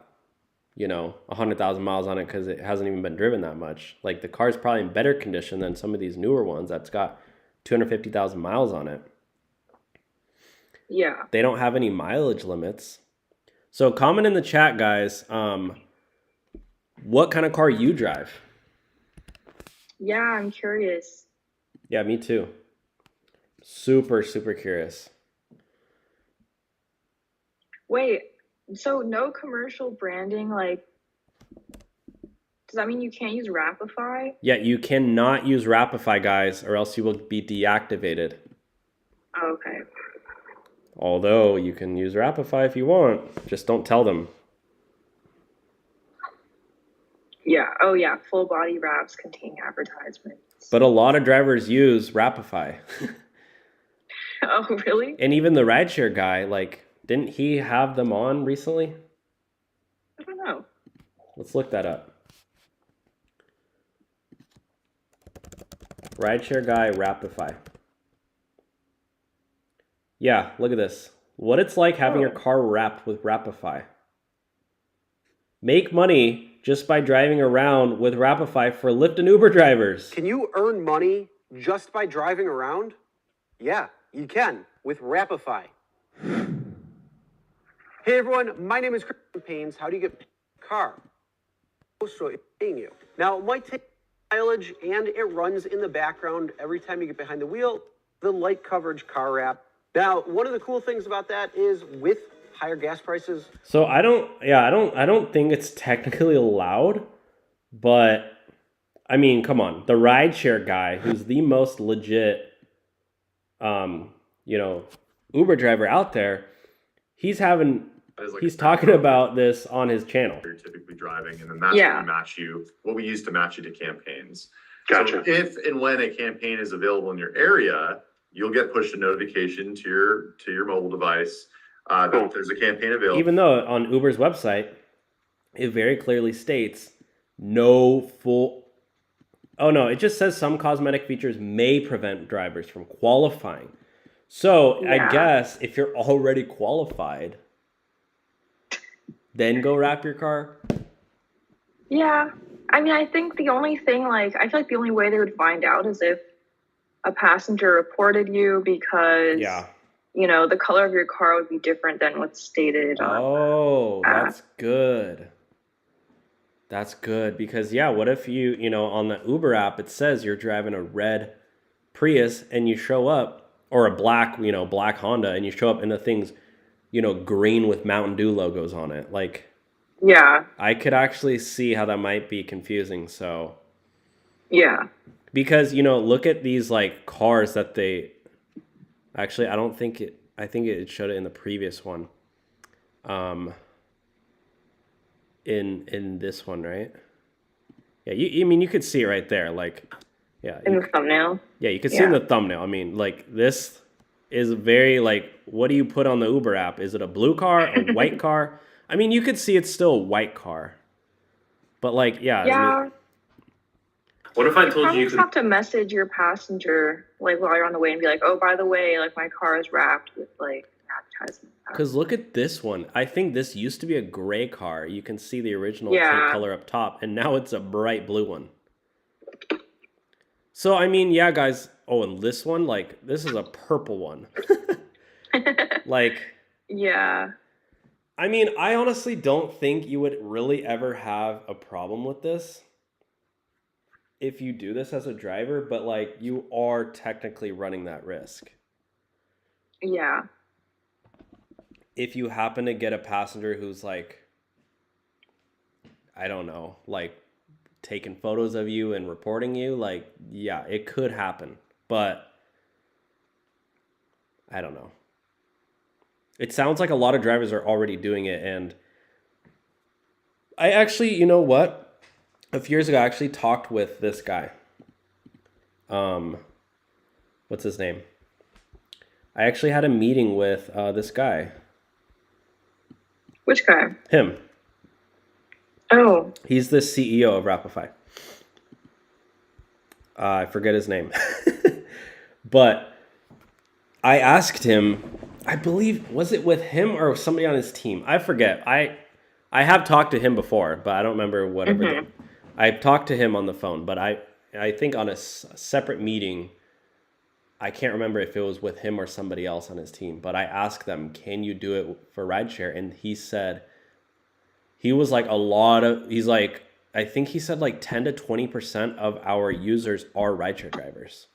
100,000 miles on it because it hasn't even been driven that much? Like, the car's probably in better condition than some of these newer ones that's got 250,000 miles on it.
Yeah.
They don't have any mileage limits. So comment in the chat, guys, what kind of car you drive.
Yeah, I'm curious.
Yeah, me too. Super, super curious.
Wait, so no commercial branding, like, does that mean you can't use Rapify?
Yeah, you cannot use Rapify, guys, or else you will be deactivated.
Oh, okay.
Although you can use Rapify if you want. Just don't tell them.
Yeah. Oh, yeah. Full body wraps contain advertisements.
But a lot of drivers use Rapify.
Oh, really?
And even the Rideshare Guy, like, didn't he have them on recently?
I don't know.
Let's look that up. Rideshare Guy Rapify. Yeah, look at this. What it's like having your car wrapped with Rapify. Make money just by driving around with Rapify for Lyft and Uber drivers.
Can you earn money just by driving around? Yeah, you can with Rapify. Hey everyone, my name is Chris Pains. How do you get a car? So it's paying you. Now it might take mileage and it runs in the background every time you get behind the wheel. The light coverage car wrap. Now, one of the cool things about that is with higher gas prices.
So I don't think it's technically allowed, but I mean, come on. The Rideshare Guy, who's the most legit Uber driver out there, he's talking about this on his channel.
You're typically driving, and then that's what we use to match you to campaigns. Gotcha. So if and when a campaign is available in your area, you'll get pushed a notification to your mobile device that there's a campaign available.
Even though on Uber's website, it very clearly states it just says some cosmetic features may prevent drivers from qualifying. So yeah. I guess if you're already qualified, then go wrap your car.
Yeah. I mean, I think the only thing, I feel like the only way they would find out is if a passenger reported you because, the color of your car would be different than what's stated.
That's good. That's good because, what if you, on the Uber app, it says you're driving a red Prius and you show up, or a black Honda, and you show up in the thing's, green with Mountain Dew logos on it. Like,
yeah,
I could actually see how that might be confusing. So,
yeah,
because, look at these cars that they actually, I think it showed it in the previous one. In this one, right? Yeah, you could see it right there. In
the thumbnail.
Yeah, you could see in the thumbnail. I mean, this is very like, what do you put on the Uber app? Is it a blue car, a white car? I mean, you could see it's still a white car, but like, yeah.
Yeah.
I mean, what if I told you
just have to message your passenger like while you're on the way and be like, oh, by the way, like my car is wrapped with like advertisement.
Because look at this one. I think this used to be a gray car. You can see the original paint color up top, and now it's a bright blue one. So, I mean, yeah, guys. Oh, and this one, like, this is a purple one. Like,
yeah.
I mean, I honestly don't think you would really ever have a problem with this if you do this as a driver, but like, you are technically running that risk.
Yeah.
If you happen to get a passenger who's like, I don't know, like taking photos of you and reporting you, like, yeah, it could happen, but I don't know. It sounds like a lot of drivers are already doing it. And I actually, you know what? A few years ago, I actually talked with this guy. What's his name? I actually had a meeting with this guy.
Which guy?
Him.
Oh.
He's the CEO of Rapify. I forget his name. But I asked him, I believe, was it with him or somebody on his team? I forget. I have talked to him before, but I don't remember whatever.
Mm-hmm.
I've talked to him on the phone, but I think on a separate meeting, I can't remember if it was with him or somebody else on his team, but I asked them, can you do it for rideshare? And he said, he's like, I think he said like 10 to 20% of our users are rideshare drivers.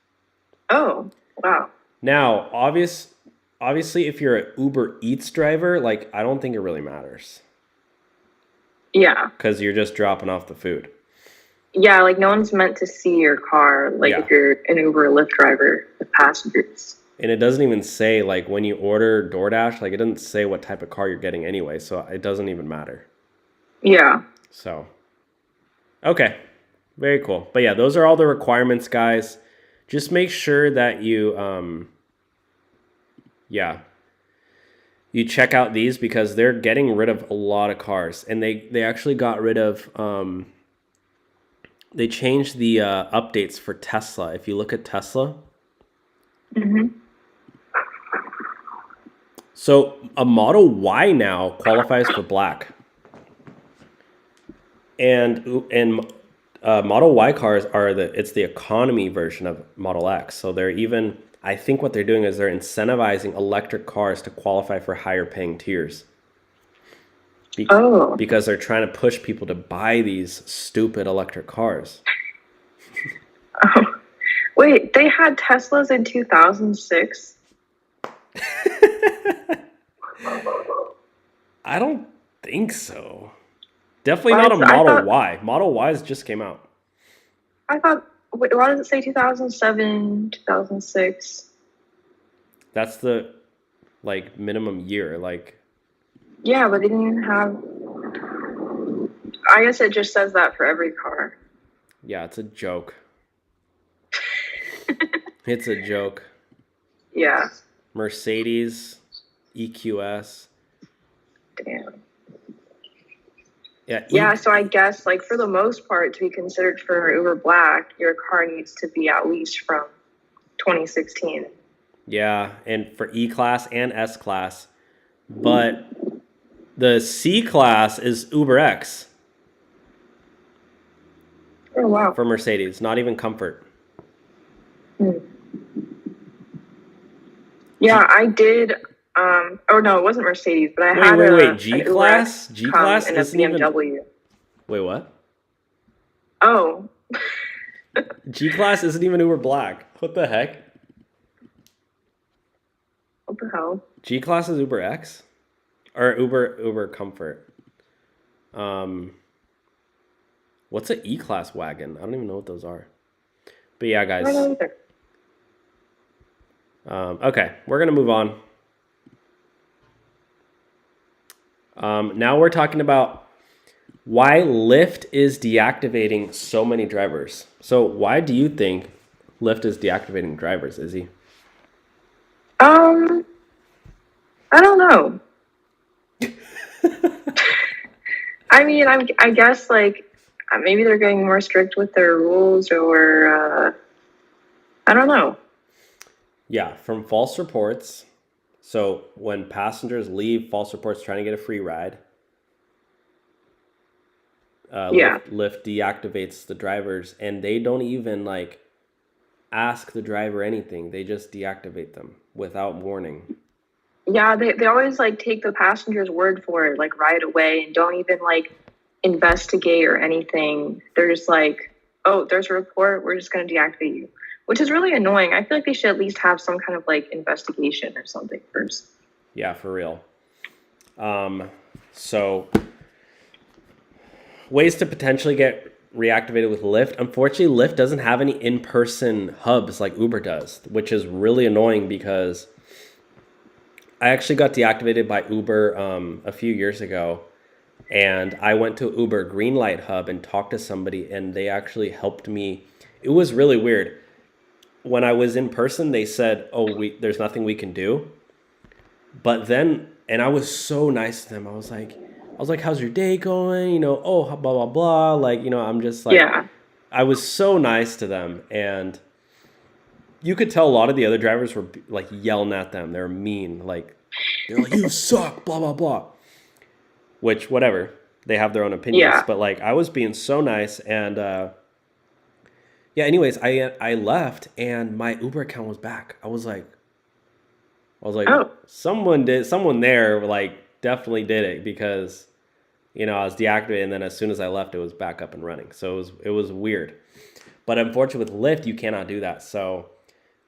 Oh, wow.
Now, obviously, if you're an Uber Eats driver, like, I don't think it really matters.
Yeah.
Because you're just dropping off the food.
Yeah, like no one's meant to see your car, like if you're an Uber or Lyft driver with passengers.
And it doesn't even say, like, when you order DoorDash, like, it doesn't say what type of car you're getting anyway, so it doesn't even matter.
Yeah.
So, okay. Very cool. But yeah, those are all the requirements, guys. Just make sure that you, you check out these because they're getting rid of a lot of cars. And they actually got rid of, they changed the updates for Tesla. If you look at Tesla.
Mm-hmm.
So a Model Y now qualifies for black. And Model Y cars it's the economy version of Model X. So they're even, I think what they're doing is they're incentivizing electric cars to qualify for higher paying tiers. Because they're trying to push people to buy these stupid electric cars.
Oh. Wait, they had Teslas in 2006?
I don't think so. Definitely not a Model Y. Model Ys just came out.
I thought, why does it say 2007, 2006?
That's the, like, minimum year, like.
Yeah, but they didn't even have, I guess it just says that for every car.
Yeah, it's a joke. It's a joke.
Yeah.
Mercedes, EQS.
Damn.
Yeah.
Yeah, so I guess, like, for the most part, to be considered for Uber Black, your car needs to be at least from 2016.
Yeah, and for E-Class and S-Class. But the C-Class is Uber X.
Oh, wow.
For Mercedes, not even Comfort.
Yeah, I did. Oh no, it wasn't Mercedes, but I had
a G-Class. G-Class isn't
BMW.
Even... Wait, what?
Oh.
G-Class isn't even Uber Black. What the heck?
What the hell?
G-Class is Uber X, or Uber Comfort. What's an E-Class wagon? I don't even know what those are. But yeah, guys.
I don't know either.
Okay, we're going to move on. Now we're talking about why Lyft is deactivating so many drivers. So why do you think Lyft is deactivating drivers, Izzy?
I don't know. I mean, I guess like maybe they're getting more strict with their rules, or I don't know.
Yeah, from false reports. So when passengers leave false reports trying to get a free ride, Lyft deactivates the drivers, and they don't even like ask the driver anything. They just deactivate them without warning.
Yeah, they always like take the passenger's word for it, like right away, and don't even like investigate or anything. They're just like, oh, there's a report, we're just going to deactivate you, which is really annoying. I feel like they should at least have some kind of like investigation or something first.
Yeah, for real. So ways to potentially get reactivated with Lyft. Unfortunately, Lyft doesn't have any in-person hubs like Uber does, which is really annoying because I actually got deactivated by Uber a few years ago, and I went to Uber Greenlight Hub and talked to somebody, and they actually helped me. It was really weird. When I was in person, they said, "Oh, there's nothing we can do." But then, and I was so nice to them. I was like, "How's your day going?" You know, oh, blah blah blah. Like, you know, I'm just like, I was so nice to them, and you could tell a lot of the other drivers were like yelling at them. They're mean. Like, they're like, "You suck," blah, blah, blah. Which, whatever. They have their own opinions. Yeah. But like, I was being so nice. And yeah, anyways, I left and my Uber account was back. I was like, oh. Someone there like definitely did it, because, you know, I was deactivated, and then as soon as I left, it was back up and running. So it was weird. But unfortunately with Lyft, you cannot do that. So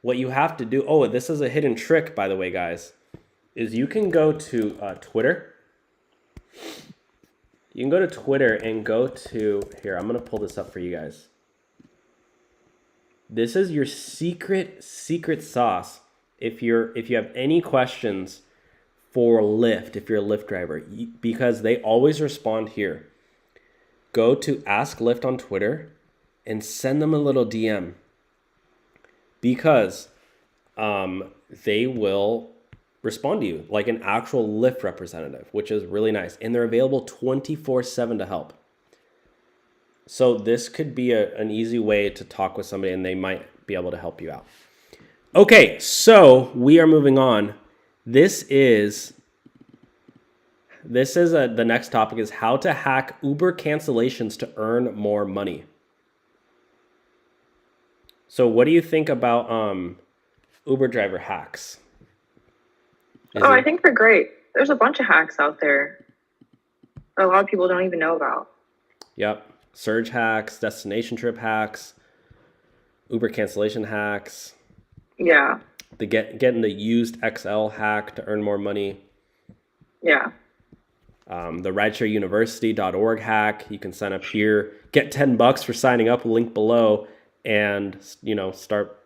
what you have to do, oh, this is a hidden trick, by the way, guys, is you can go to Twitter. You can go to Twitter and go to, here, I'm going to pull this up for you guys. This is your secret sauce. If you have any questions for Lyft, if you're a Lyft driver, because they always respond here. Go to Ask Lyft on Twitter and send them a little DM, because they will respond to you like an actual Lyft representative, which is really nice. And they're available 24/7 to help. So this could be an easy way to talk with somebody, and they might be able to help you out. Okay, so we are moving on. The next topic is how to hack Uber cancellations to earn more money. So what do you think about Uber driver hacks?
I think they're great. There's a bunch of hacks out there that a lot of people don't even know about.
Yep. Surge hacks, destination trip hacks, Uber cancellation hacks.
Yeah.
Getting the used XL hack to earn more money.
Yeah.
The RideshareUniversity.org hack. You can sign up here. Get $10 for signing up. Link below, and start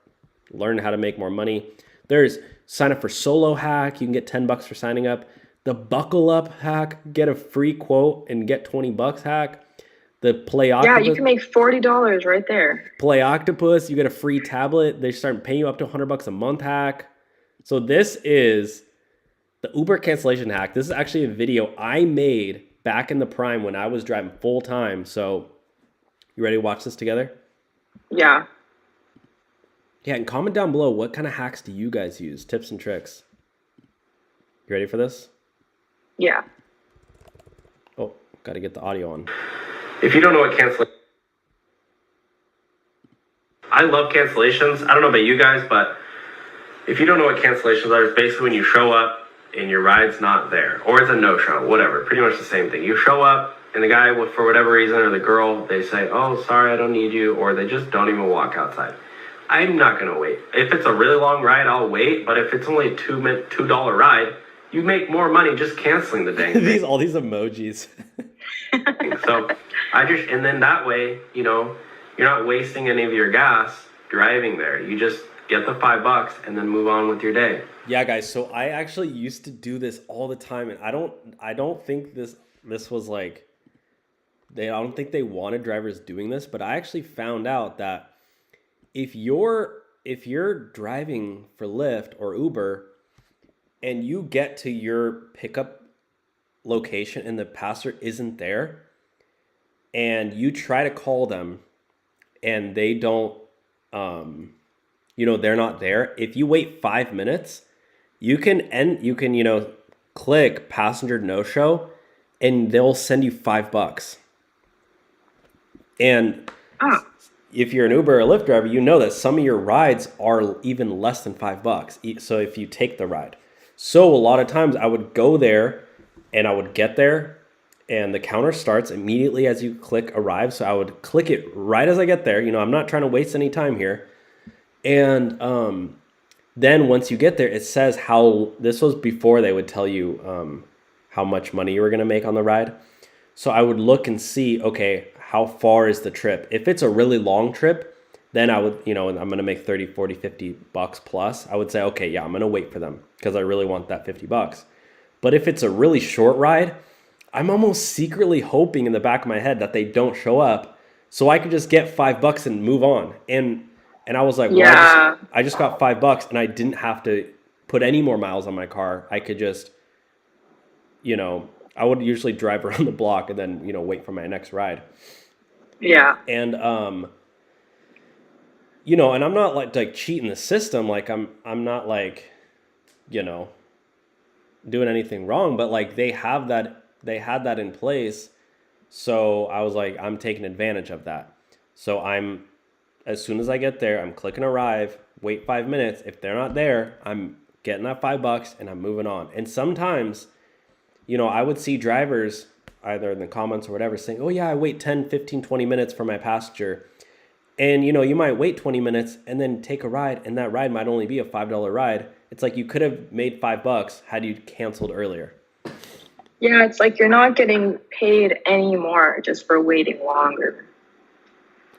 learning how to make more money. There's sign up for Solo hack. You can get $10 for signing up. The Buckle Up hack. Get a free quote and get $20 hack. The Play Octopus.
Yeah, you can make $40 right there.
Play Octopus. You get a free tablet. They start paying you up to $100 a month hack. So this is the Uber cancellation hack. This is actually a video I made back in the prime when I was driving full time. So you ready to watch this together?
Yeah.
Yeah, and comment down below, what kind of hacks do you guys use? Tips and tricks. You ready for this?
Yeah.
Oh, got to get the audio on. If you don't know what cancellation... I love cancellations. I don't know about you guys, but if you don't know what cancellations are, it's basically when you show up and your ride's not there, or it's a no-show, whatever. Pretty much the same thing. You show up and the guy, for whatever reason, or the girl, they say, "Oh, sorry, I don't need you," or they just don't even walk outside. I'm not going to wait. If it's a really long ride, I'll wait. But if it's only a $2 ride, you make more money just canceling the dang thing. all these emojis. So and then that way, you're not wasting any of your gas driving there. You just get the $5 and then move on with your day. Yeah, guys. So I actually used to do this all the time, and I don't think this was like, I don't think they wanted drivers doing this, but I actually found out that if you're driving for Lyft or Uber and you get to your pickup location and the passenger isn't there, and you try to call them and they don't, they're not there. If you wait 5 minutes, you can click passenger no show and they'll send you $5. And if you're an Uber or a Lyft driver, you know that some of your rides are even less than $5. So if you take the ride. So a lot of times I would go there and I would get there and the counter starts immediately as you click arrive. So I would click it right as I get there. I'm not trying to waste any time here. And then once you get there, it says this was before they would tell you how much money you were going to make on the ride. So I would look and see, okay, how far is the trip? If it's a really long trip, then I would, and I'm going to make 30, 40, $50 plus. I would say, okay, yeah, I'm going to wait for them because I really want that $50. But if it's a really short ride, I'm almost secretly hoping in the back of my head that they don't show up so I could just get $5 and move on. And I was like, well, I just got $5 and I didn't have to put any more miles on my car. I could just, I would usually drive around the block and then, wait for my next ride.
Yeah.
And, and I'm not like cheating the system. Like I'm not like, doing anything wrong, but like they had that in place. So I was like, I'm taking advantage of that. So as soon as I get there, I'm clicking arrive, wait 5 minutes. If they're not there, I'm getting that $5 and I'm moving on. And sometimes, I would see drivers either in the comments or whatever saying, oh yeah, I wait 10, 15, 20 minutes for my passenger. And, you might wait 20 minutes and then take a ride, and that ride might only be a $5 ride. It's like you could have made $5 had you canceled earlier.
Yeah, it's like you're not getting paid anymore just for waiting longer.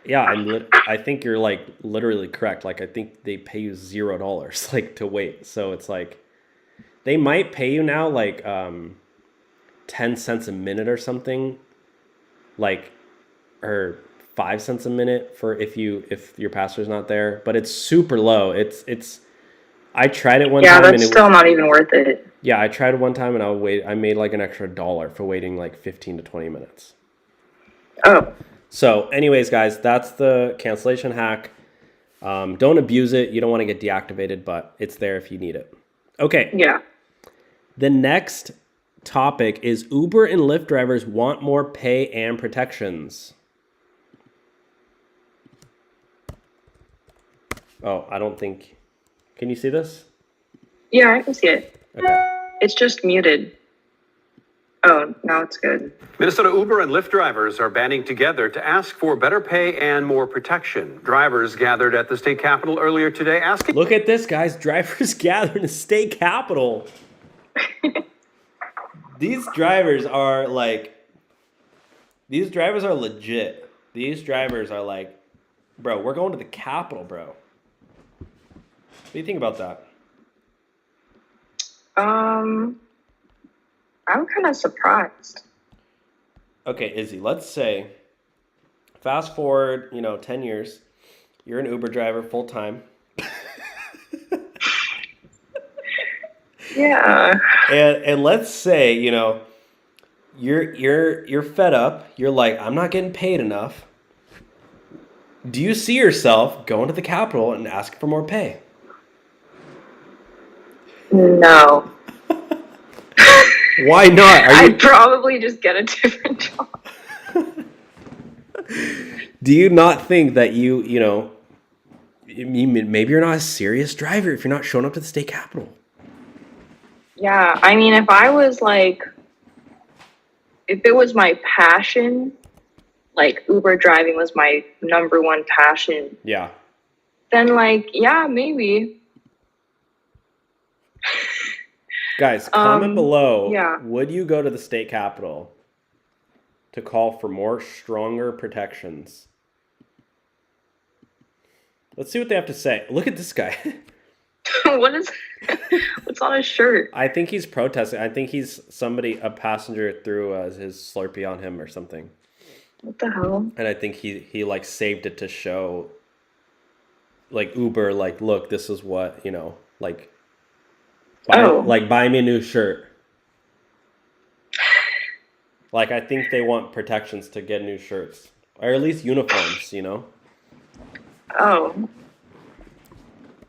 Yeah, I think you're like literally correct. Like I think they pay you $0 like to wait. So it's like they might pay you now like 10 cents a minute or something, like, or 5 cents a minute for if your passenger's not there, but it's super low. It's I tried it one time.
Yeah, that's still not even worth it.
Yeah, I tried it one time and I made like an extra $1 for waiting like 15 to 20 minutes.
Oh.
So anyways, guys, that's the cancellation hack. Don't abuse it. You don't want to get deactivated, but it's there if you need it. Okay.
Yeah.
The next topic is Uber and Lyft drivers want more pay and protections. Oh, I don't think... Can you see this?
Yeah, I can see it.
Okay.
It's just muted. Oh, now it's good.
Minnesota Uber and Lyft drivers are banding together to ask for better pay and more protection. Drivers gathered at the state capitol earlier today asking...
Look at this, guys. Drivers gathered in the state capitol. These drivers are legit. These drivers are like, bro, we're going to the capitol, bro. What do you think about that?
I'm kind of surprised.
Okay, Izzy, let's say, fast forward, 10 years, you're an Uber driver full time.
Yeah.
And let's say, you're fed up. You're like, I'm not getting paid enough. Do you see yourself going to the Capitol and asking for more pay?
No.
Why not?
I'd probably just get a different job.
Do you not think that maybe you're not a serious driver if you're not showing up to the state capitol?
Yeah, I mean, if it was my passion, like Uber driving was my number one passion.
Yeah.
Then yeah, maybe.
Guys, comment below.
Yeah.
Would you go to the state capitol to call for more stronger protections? Let's see what they have to say. Look at this guy.
What's on his shirt?
I think he's protesting. I think he's a passenger threw his Slurpee on him or something.
What the hell?
And I think he like saved it to show like Uber, like, look, this is what, like, buy me a new shirt. Like, I think they want protections to get new shirts, or at least uniforms, you know?
Oh.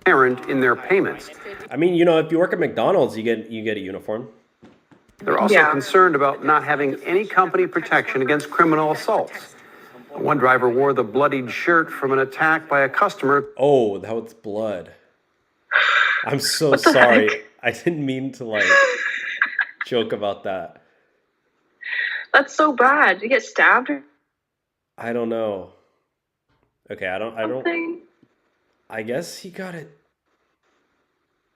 In their payments.
I mean, you know, if you work at McDonald's, you get a uniform.
They're also concerned about not having any company protection against criminal assaults. One driver wore the bloodied shirt from an attack by a customer.
Oh, that was blood. I'm so sorry.
Heck?
I didn't mean to like joke about that.
That's so bad. Did you get stabbed?
I don't know. Okay, I don't.
Something?
I guess he got it.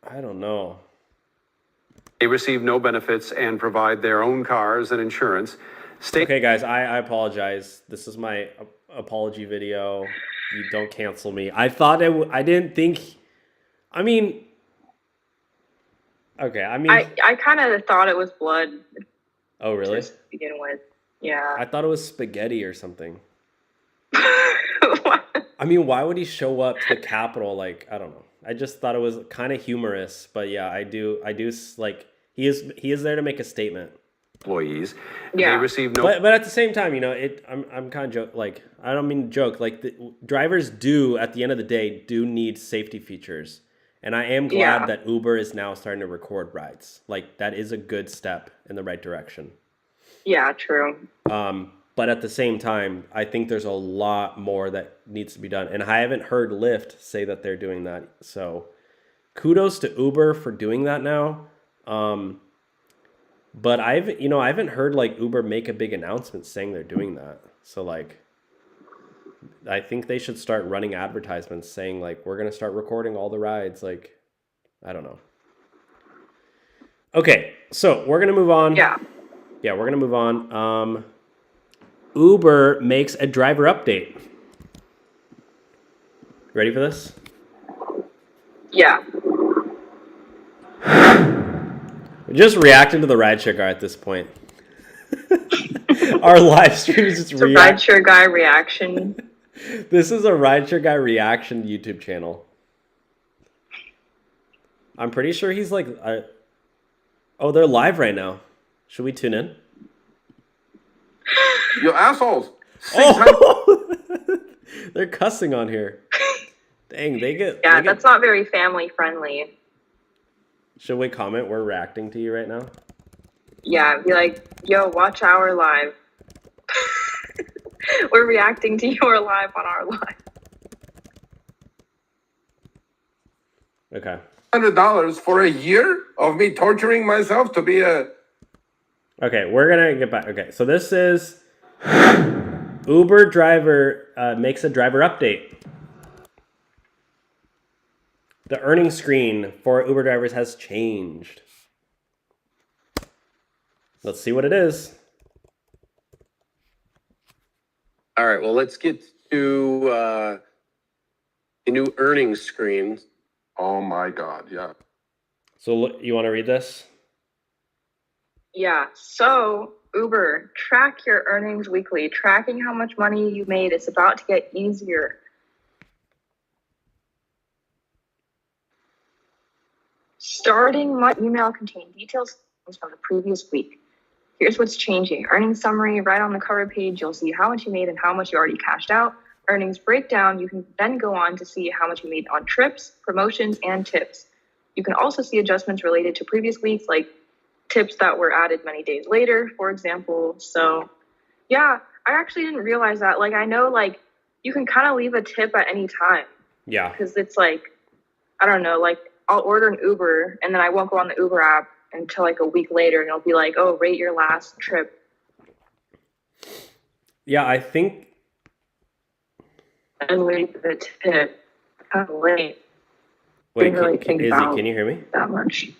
I don't know.
They receive no benefits and provide their own cars and insurance.
Okay, guys, I apologize. This is my apology video. You don't cancel me. I thought I didn't think. I mean. Okay, I mean.
I kind of thought it was blood.
Oh, really?
To begin with, yeah.
I thought it was spaghetti or something. I mean, why would he show up to the Capitol? Like, I don't know. I just thought it was kind of humorous, but yeah, I do like he is there to make a statement.
Employees,
yeah.
They receive no.
But at the same time, you know, I'm kind of joke. Like, I don't mean to joke. Like, the drivers do at the end of the day do need safety features, and I am glad that Uber is now starting to record rides. Like, that is a good step in the right direction.
Yeah, true.
But at the same time, I think there's a lot more that needs to be done. And I haven't heard Lyft say that they're doing that. So kudos to Uber for doing that now. But I haven't heard like Uber make a big announcement saying they're doing that. So like, I think they should start running advertisements saying like, we're going to start recording all the rides. Like, I don't know. Okay. So we're going to move on.
Yeah,
we're going to move on. Uber makes a driver update. Ready for this?
Yeah.
We're just reacting to the Rideshare Guy at this point. Our live stream is just
Rideshare Guy reaction.
This is a Rideshare Guy reaction YouTube channel. I'm pretty sure he's like... Oh, they're live right now. Should we tune in?
You assholes!
They're cussing on here. Dang, they get...
Yeah, that's not very family friendly.
Should we comment? We're reacting to you right now.
Yeah, be like, yo, watch our live. We're reacting to your live on our live.
Okay.
$100 for a year of me torturing myself to be a...
Okay, we're gonna get back. Okay, so this is Uber driver makes a driver update. The earnings screen for Uber drivers has changed. Let's see what it is.
All right, well, let's get to the new earnings screen.
Oh my God, yeah.
So you want to read this?
Yeah, so Uber, track your earnings weekly. Tracking how much money you made is about to get easier. Starting my email contain details from the previous week. Here's what's changing. Earnings summary, right on the cover page, you'll see how much you made and how much you already cashed out. Earnings breakdown, you can then go on to see how much you made on trips, promotions, and tips. You can also see adjustments related to previous weeks, like tips that were added many days later, for example. So yeah, I actually didn't realize that. Like, I know like you can kind of leave a tip at any time.
Yeah.
Because it's like, I don't know, like I'll order an Uber and then I won't go on the Uber app until like a week later and it'll be like, oh, rate your last trip.
Yeah, I think.
And leave the tip. Kind of late.
Wait,
really
can you hear me?
That much.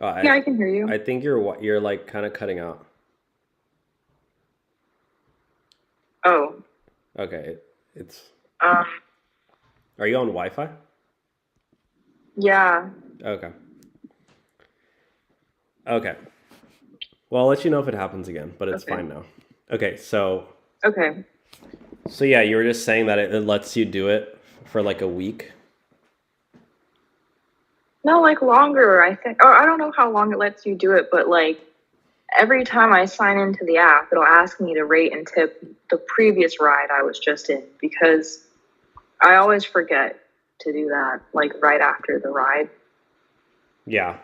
Oh,
I can hear you.
I think you're like kind of cutting out.
Oh.
Okay, it's. Are you on Wi-Fi?
Yeah.
Okay. Okay. Well, I'll let you know if it happens again, but it's fine now. Okay, so.
Okay.
So yeah, you were just saying that it lets you do it for like a week.
No, like longer, I think. Or I don't know how long it lets you do it, but like every time I sign into the app, it'll ask me to rate and tip the previous ride I was just in, because I always forget to do that, like right after the ride.
Yeah.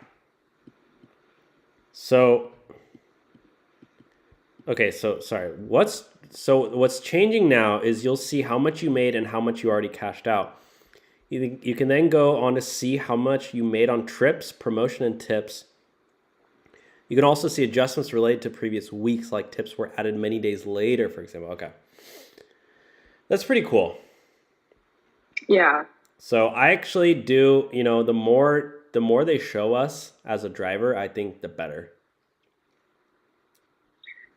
So, okay, so sorry. What's changing now is you'll see how much you made and how much you already cashed out. You can then go on to see how much you made on trips, promotion, and tips. You can also see adjustments related to previous weeks, like tips were added many days later, for example. Okay. That's pretty cool.
Yeah.
So I actually do, the more they show us as a driver, I think the better.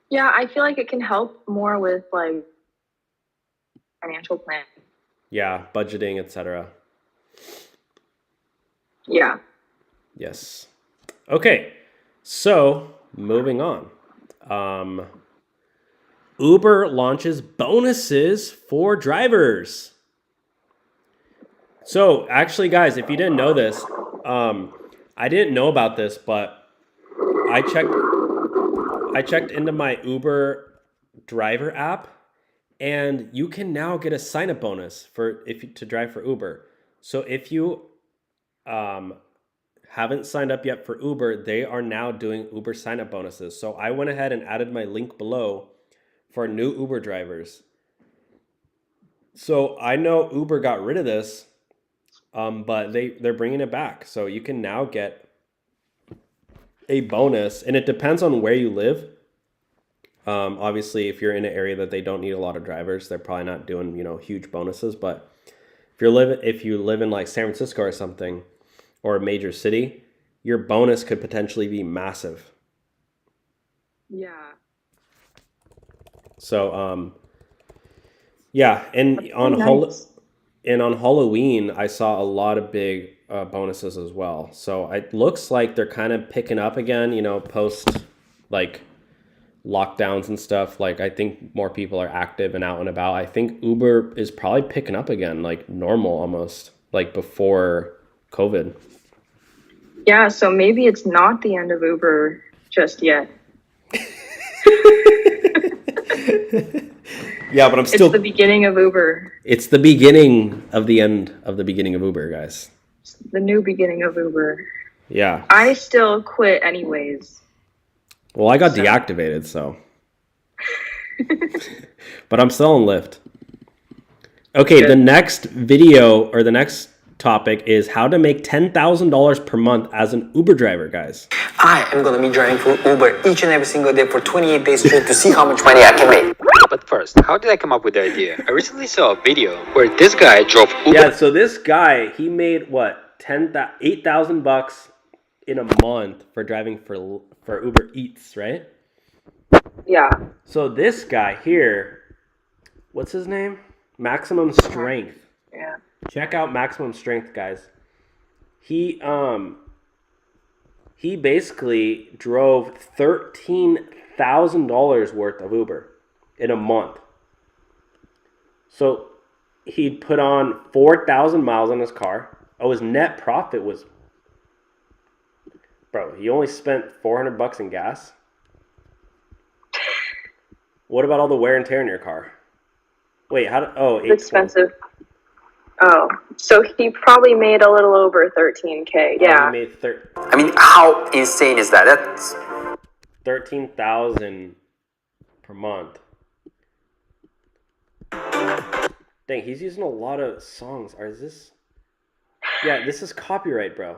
Yeah, I feel like it can help more with like financial planning.
Yeah, budgeting, etc.
Yeah.
Yes. Okay. So moving on. Uber launches bonuses for drivers. So actually, guys, if you didn't know this, I didn't know about this, but I checked into my Uber driver app, and you can now get a sign-up bonus to drive for Uber. So if you haven't signed up yet for Uber, they are now doing Uber sign-up bonuses. So I went ahead and added my link below for new Uber drivers. So I know Uber got rid of this, but they're bringing it back. So you can now get a bonus, and it depends on where you live. Obviously, if you're in an area that they don't need a lot of drivers, they're probably not doing huge bonuses. But if you live in like San Francisco or something, or a major city, your bonus could potentially be massive.
Yeah.
So yeah, and on Halloween, I saw a lot of big bonuses as well. So it looks like they're kind of picking up again, post like lockdowns and stuff. Like I think more people are active and out and about. I think Uber is probably picking up again, like normal almost, like before COVID.
Yeah, so maybe it's not the end of Uber just yet.
Yeah, but
It's the beginning of Uber.
It's the beginning of the end of the beginning of Uber, guys.
It's the new beginning of Uber.
Yeah.
I still quit anyways.
Well, I got deactivated, so. But I'm still on Lyft. Okay, good. The next video or the next topic is how to make $10,000 per month as an Uber driver, guys.
I am going to be driving for Uber each and every single day for 28 days straight to see how much money I can make.
But first, how did I come up with the idea? I recently saw a video where this guy drove Uber.
Yeah, so this guy, he made what, $8,000 in a month for driving for Uber Eats, right?
Yeah.
So this guy here, what's his name? Maximum Strength.
Yeah.
Check out Maximum Strength, guys. He basically drove $13,000 worth of Uber in a month. So he'd put on 4,000 miles on his car. Oh, his net profit was, bro, he only spent $400 in gas. What about all the wear and tear in your car? Wait,
it's expensive. Oh, so he probably made a little over 13K. Yeah.
He made
I mean, how insane is that? That's
13,000 per month. Dang, he's using a lot of songs. Yeah, this is copyright, bro.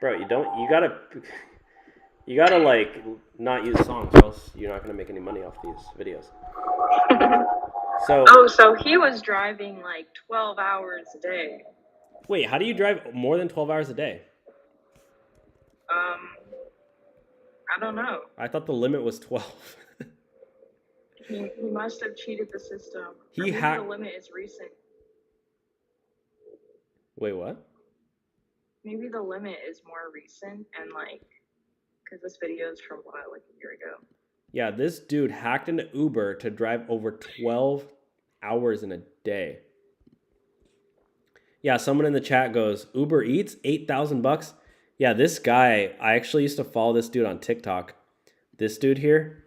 Bro, you gotta like not use songs, or else you're not gonna make any money off these videos.
So he was driving like 12 hours a day.
Wait, how do you drive more than 12 hours a day?
I don't know.
I thought the limit was 12.
He must have cheated the system. The limit is recent.
Wait, what?
Maybe the limit is more recent and like, because this video is from like a year ago.
Yeah, this dude hacked into Uber to drive over 12 hours in a day. Yeah, someone in the chat goes, Uber Eats, $8,000. Yeah, this guy, I actually used to follow this dude on TikTok. This dude here.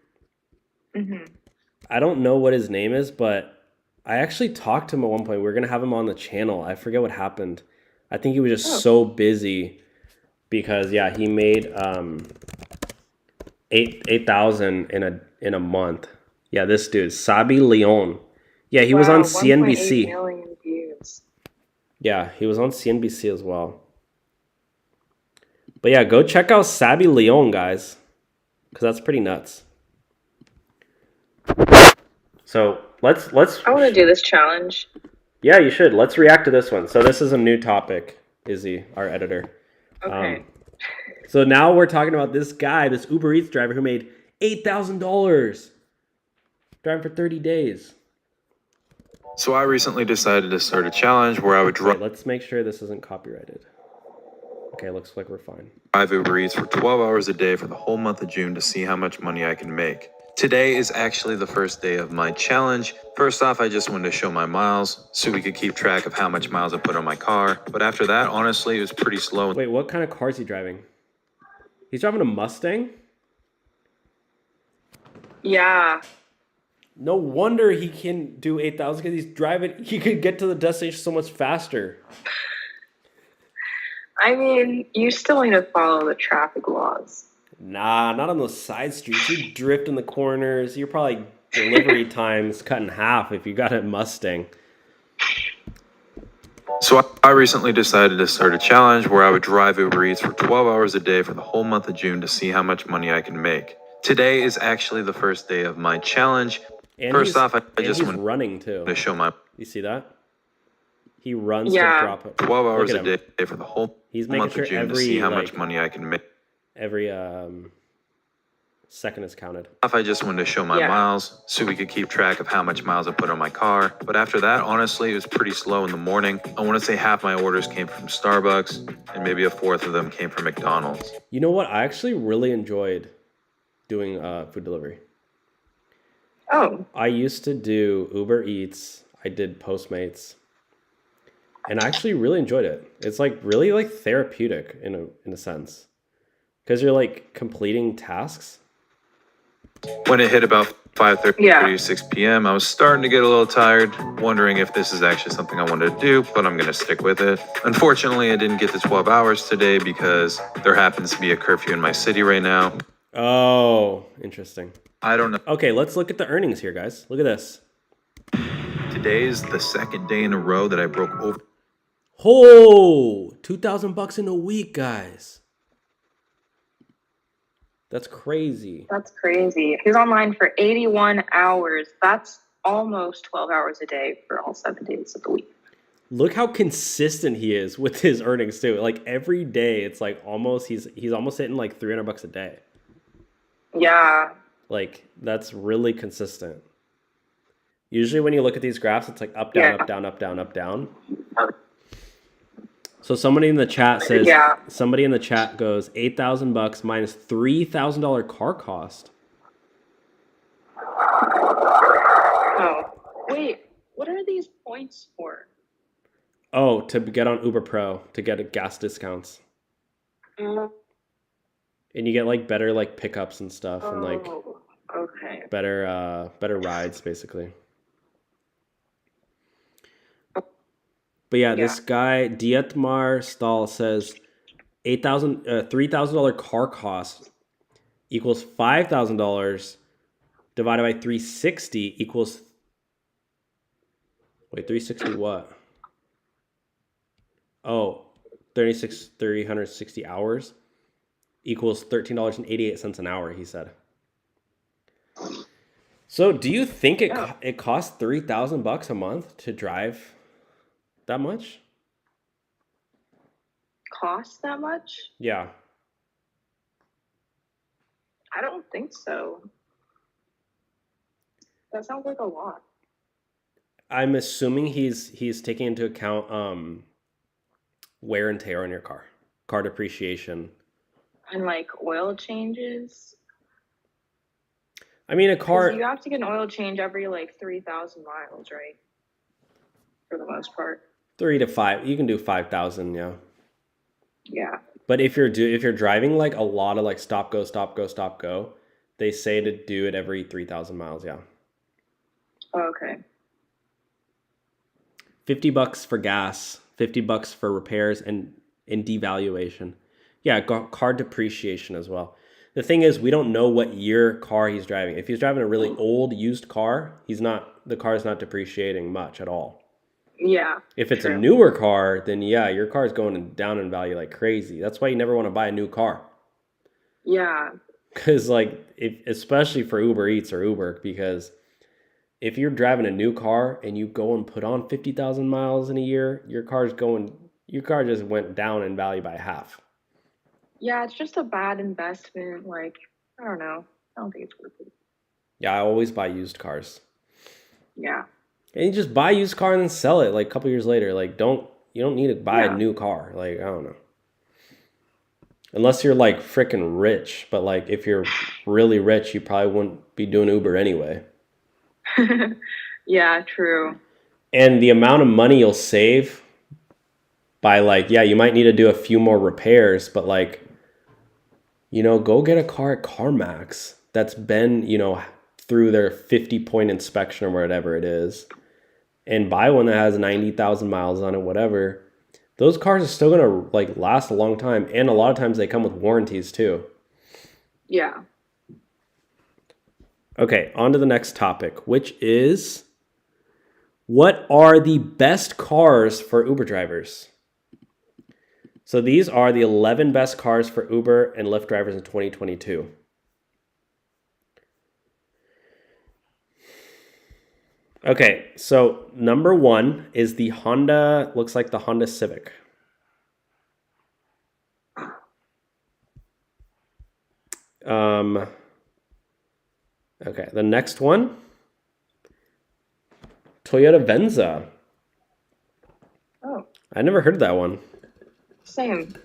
I don't know what his name is, but I actually talked to him at one point. We were going to have him on the channel. I forget what happened. I think he was just so busy because, yeah, he made 8,000 in a month. Yeah, this dude, Sabi Leon. Yeah, he was on CNBC.
1.8 million views.
Yeah, he was on CNBC as well. But yeah, go check out Sabi Leon, guys, because that's pretty nuts. So let's.
I want to do this challenge.
Yeah, you should. Let's react to this one. So this is a new topic, Izzy, our editor.
Okay.
So now we're talking about this guy, this Uber Eats driver who made $8,000 driving for 30 days.
So I recently decided to start a challenge where I would drive.
Let's make sure this isn't copyrighted. Okay, looks like we're fine.
Drive Uber Eats for 12 hours a day for the whole month of June to see how much money I can make. Today is actually the first day of my challenge. First off, I just wanted to show my miles so we could keep track of how much miles I put on my car. But after that, honestly, it was pretty slow.
Wait, what kind of car is he driving? He's driving a Mustang?
Yeah.
No wonder he can do 8,000 because he's driving. He could get to the destination so much faster.
I mean, you still need to follow the traffic laws.
Nah, not on those side streets. You drift in the corners. You're probably delivery times cut in half if you got a Mustang.
So I recently decided to start a challenge where I would drive Uber Eats for 12 hours a day for the whole month of June to see how much money I can make. Today is actually the first day of my challenge.
And
First off, I just
want running too.
To show my.
You see that? He runs to drop it.
12 hours a day for the whole month
sure
of June to see how much money I can make.
Every second is counted.
If I just wanted to show my miles so we could keep track of how much miles I put on my car. But after that, honestly, it was pretty slow in the morning. I want to say half my orders came from Starbucks and maybe a fourth of them came from McDonald's.
You know what? I actually really enjoyed doing food delivery.
Oh.
I used to do Uber Eats. I did Postmates. And I actually really enjoyed it. It's like really like therapeutic in a sense. Because you're like completing tasks.
When it hit about 5:30 to 6 p.m., I was starting to get a little tired, wondering if this is actually something I wanted to do, but I'm going to stick with it. Unfortunately, I didn't get the 12 hours today because there happens to be a curfew in my city right now.
Oh, interesting.
I don't know.
Okay, let's look at the earnings here, guys. Look at this.
Today is the second day in a row that I broke over.
Oh, $2,000 in a week, guys. That's crazy.
That's crazy. He's online for 81 hours. That's almost 12 hours a day for all 7 days of the week.
Look how consistent he is with his earnings too. Like every day, it's like almost he's almost hitting like $300 a day.
Yeah.
Like that's really consistent. Usually when you look at these graphs, it's like up, down, up, down, up, down, up, down. So somebody in the chat says, somebody in the chat goes, $8,000 minus $3,000 car cost.
Oh, wait, what are these points for?
Oh, to get on Uber Pro, to get gas discounts. And you get like better like pickups and stuff and like better rides basically. But yeah, this guy Dietmar Stahl says $3,000 car cost equals $5,000 divided by 360 equals 360 what? Oh, 360 hours equals $13.88 an hour, he said. So do you think it costs $3,000 a month to drive that much?
Costs that much?
Yeah.
I don't think so. That sounds like a lot.
I'm assuming he's taking into account wear and tear on your car depreciation.
And like oil changes.
I mean, a car.
You have to get an oil change every like 3,000 miles, right? For the most part.
3 to 5. You can do 5,000, yeah.
Yeah.
But if you're driving like a lot of like stop go stop go stop go, they say to do it every 3,000 miles. Yeah.
Oh, okay.
$50 for gas, $50 for repairs and devaluation. Yeah, car depreciation as well. The thing is, we don't know what year car he's driving. If he's driving a really old used car, the car is not depreciating much at all.
Yeah.
If it's a newer car, then yeah, your car is going down in value like crazy. That's why you never want to buy a new car.
Yeah.
Because like, especially for Uber Eats or Uber, because if you're driving a new car and you go and put on 50,000 miles in a year, your car just went down in value by half.
Yeah, it's just a bad investment. Like, I don't know. I don't think it's worth it.
Yeah, I always buy used cars.
Yeah.
And you just buy a used car and then sell it like a couple years later. Like, you don't need to buy a new car. Like, I don't know. Unless you're like freaking rich. But like, if you're really rich, you probably wouldn't be doing Uber anyway.
Yeah, true.
And the amount of money you'll save by like, yeah, you might need to do a few more repairs, but like, go get a car at CarMax that's been, through their 50-point inspection or whatever it is, and buy one that has 90,000 miles on it, whatever. Those cars are still going to like last a long time. And a lot of times they come with warranties too.
Yeah.
Okay, on to the next topic, which is, what are the best cars for Uber drivers? So these are the 11 best cars for Uber and Lyft drivers in 2022. Okay, so number 1 is the Honda, looks like the Honda Civic. Okay, the next one, Toyota Venza.
Oh.
I never heard of that one.
Same.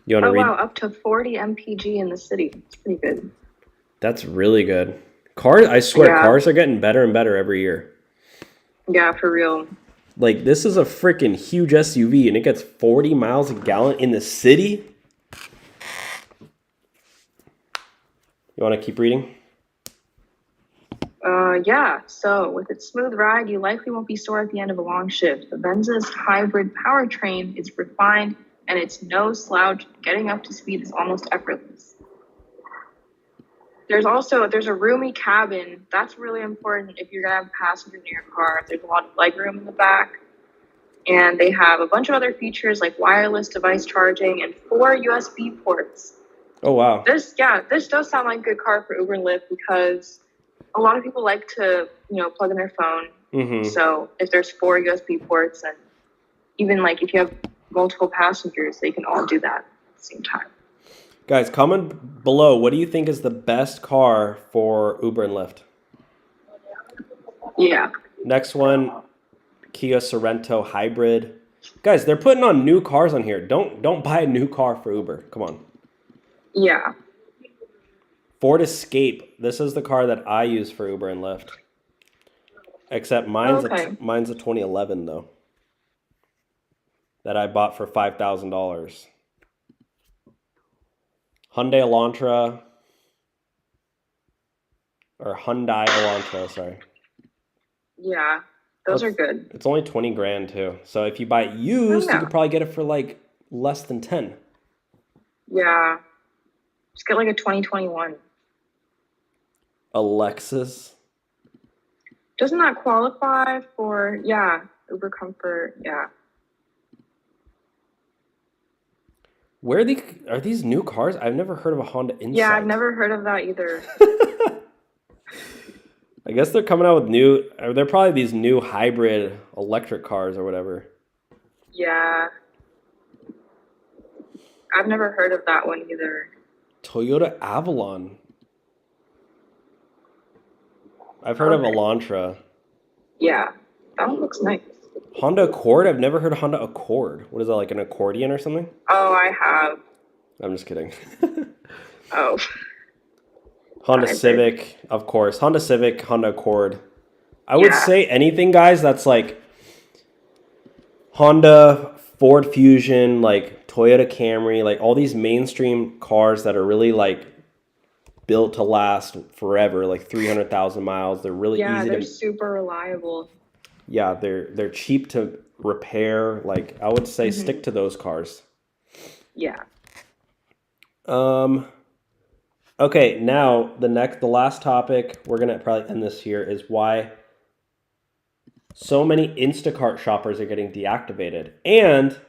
You want to read?
Wow, up to 40 mpg in the city. It's pretty good.
That's really good. I swear, cars are getting better and better every year.
Yeah, for real.
Like, this is a freaking huge SUV, and it gets 40 miles a gallon in the city? You want to keep reading?
Yeah. So, with its smooth ride, you likely won't be sore at the end of a long shift. The Venza's hybrid powertrain is refined, and it's no slouch. Getting up to speed is almost effortless. There's a roomy cabin. That's really important if you're going to have a passenger in your car. There's a lot of legroom in the back. And they have a bunch of other features like wireless device charging and 4 USB ports.
Oh, wow.
This does sound like a good car for Uber and Lyft because a lot of people like to, plug in their phone.
Mm-hmm.
So if there's 4 USB ports, and even like if you have multiple passengers, they can all do that at the same time.
Guys, comment below. What do you think is the best car for Uber and Lyft?
Yeah.
Next one, Kia Sorento Hybrid. Guys, they're putting on new cars on here. Don't buy a new car for Uber. Come on.
Yeah.
Ford Escape. This is the car that I use for Uber and Lyft. Except mine's a 2011 though. That I bought for $5,000. Hyundai Elantra. Or Hyundai Elantra, sorry.
Yeah, those are good.
It's only 20 grand too. So if you buy it used, you could probably get it for like less than 10.
Yeah. Just get like a 2021.
A Lexus.
Doesn't that qualify for, Uber Comfort? Yeah.
Where are these new cars? I've never heard of a Honda Insight.
Yeah, I've never heard of that either.
I guess they're coming out with they're probably these new hybrid electric cars or whatever.
Yeah. I've never heard of that one either.
Toyota Avalon. I've heard of Elantra.
Yeah, that one looks nice.
Honda Accord? I've never heard of Honda Accord. What is that, like an accordion or something?
Oh, I have.
I'm just kidding.
Oh.
Honda Civic, of course. Honda Civic, Honda Accord. I would say anything, guys, that's like Honda, Ford Fusion, like Toyota Camry, like all these mainstream cars that are really like built to last forever, like 300,000 miles. They're really easy
they're
to.
super reliable.
Yeah, they're cheap to repair. Like I would say, stick to those cars.
Yeah.
Okay, now the last topic, we're gonna probably end this here, is why so many Instacart shoppers are getting deactivated, and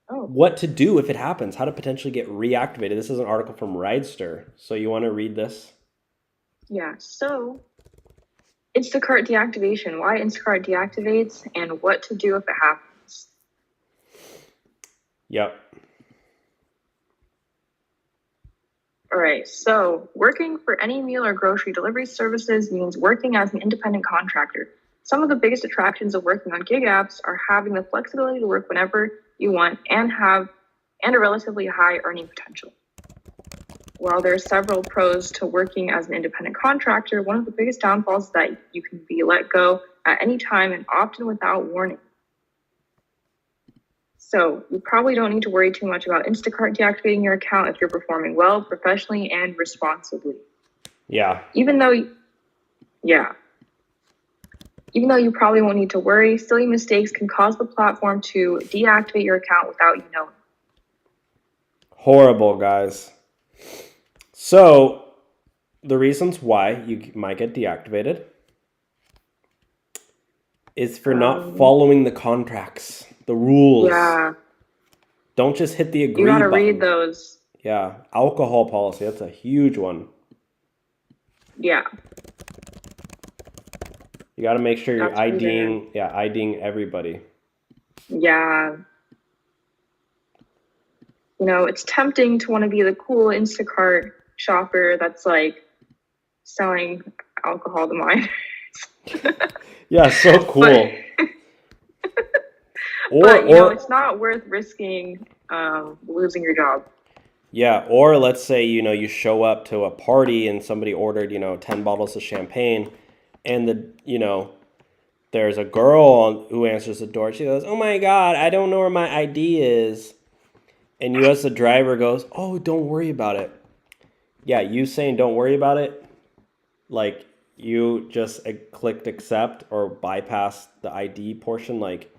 what to do if it happens, how to potentially get reactivated. This is an article from Rideshare. So you want to read this?
Yeah, so Instacart deactivation, why Instacart deactivates, and what to do if it happens.
Yep.
All right, so working for any meal or grocery delivery services means working as an independent contractor. Some of the biggest attractions of working on gig apps are having the flexibility to work whenever you want and a relatively high earning potential. While there are several pros to working as an independent contractor, one of the biggest downfalls is that you can be let go at any time and often without warning. So you probably don't need to worry too much about Instacart deactivating your account if you're performing well, professionally, and responsibly.
Yeah.
Even though you probably won't need to worry, silly mistakes can cause the platform to deactivate your account without you knowing.
Horrible, guys. So the reasons why you might get deactivated is for not following the contracts, the rules.
Yeah.
Don't just hit the agree
button. You gotta
button.
read those.
Yeah. Alcohol policy, that's a huge one.
Yeah.
You gotta make sure you're IDing everybody.
Yeah. You know, it's tempting to want to be the cool Instacart shopper that's like selling alcohol to minors.
Yeah, so cool.
But you know, it's not worth risking losing your job.
Yeah, or let's say, you show up to a party and somebody ordered, 10 bottles of champagne, and there's a girl who answers the door. She goes, "Oh my God, I don't know where my ID is." And you as the driver goes, "Oh, don't worry about it." Yeah, you saying don't worry about it, like you just clicked accept or bypass the ID portion, like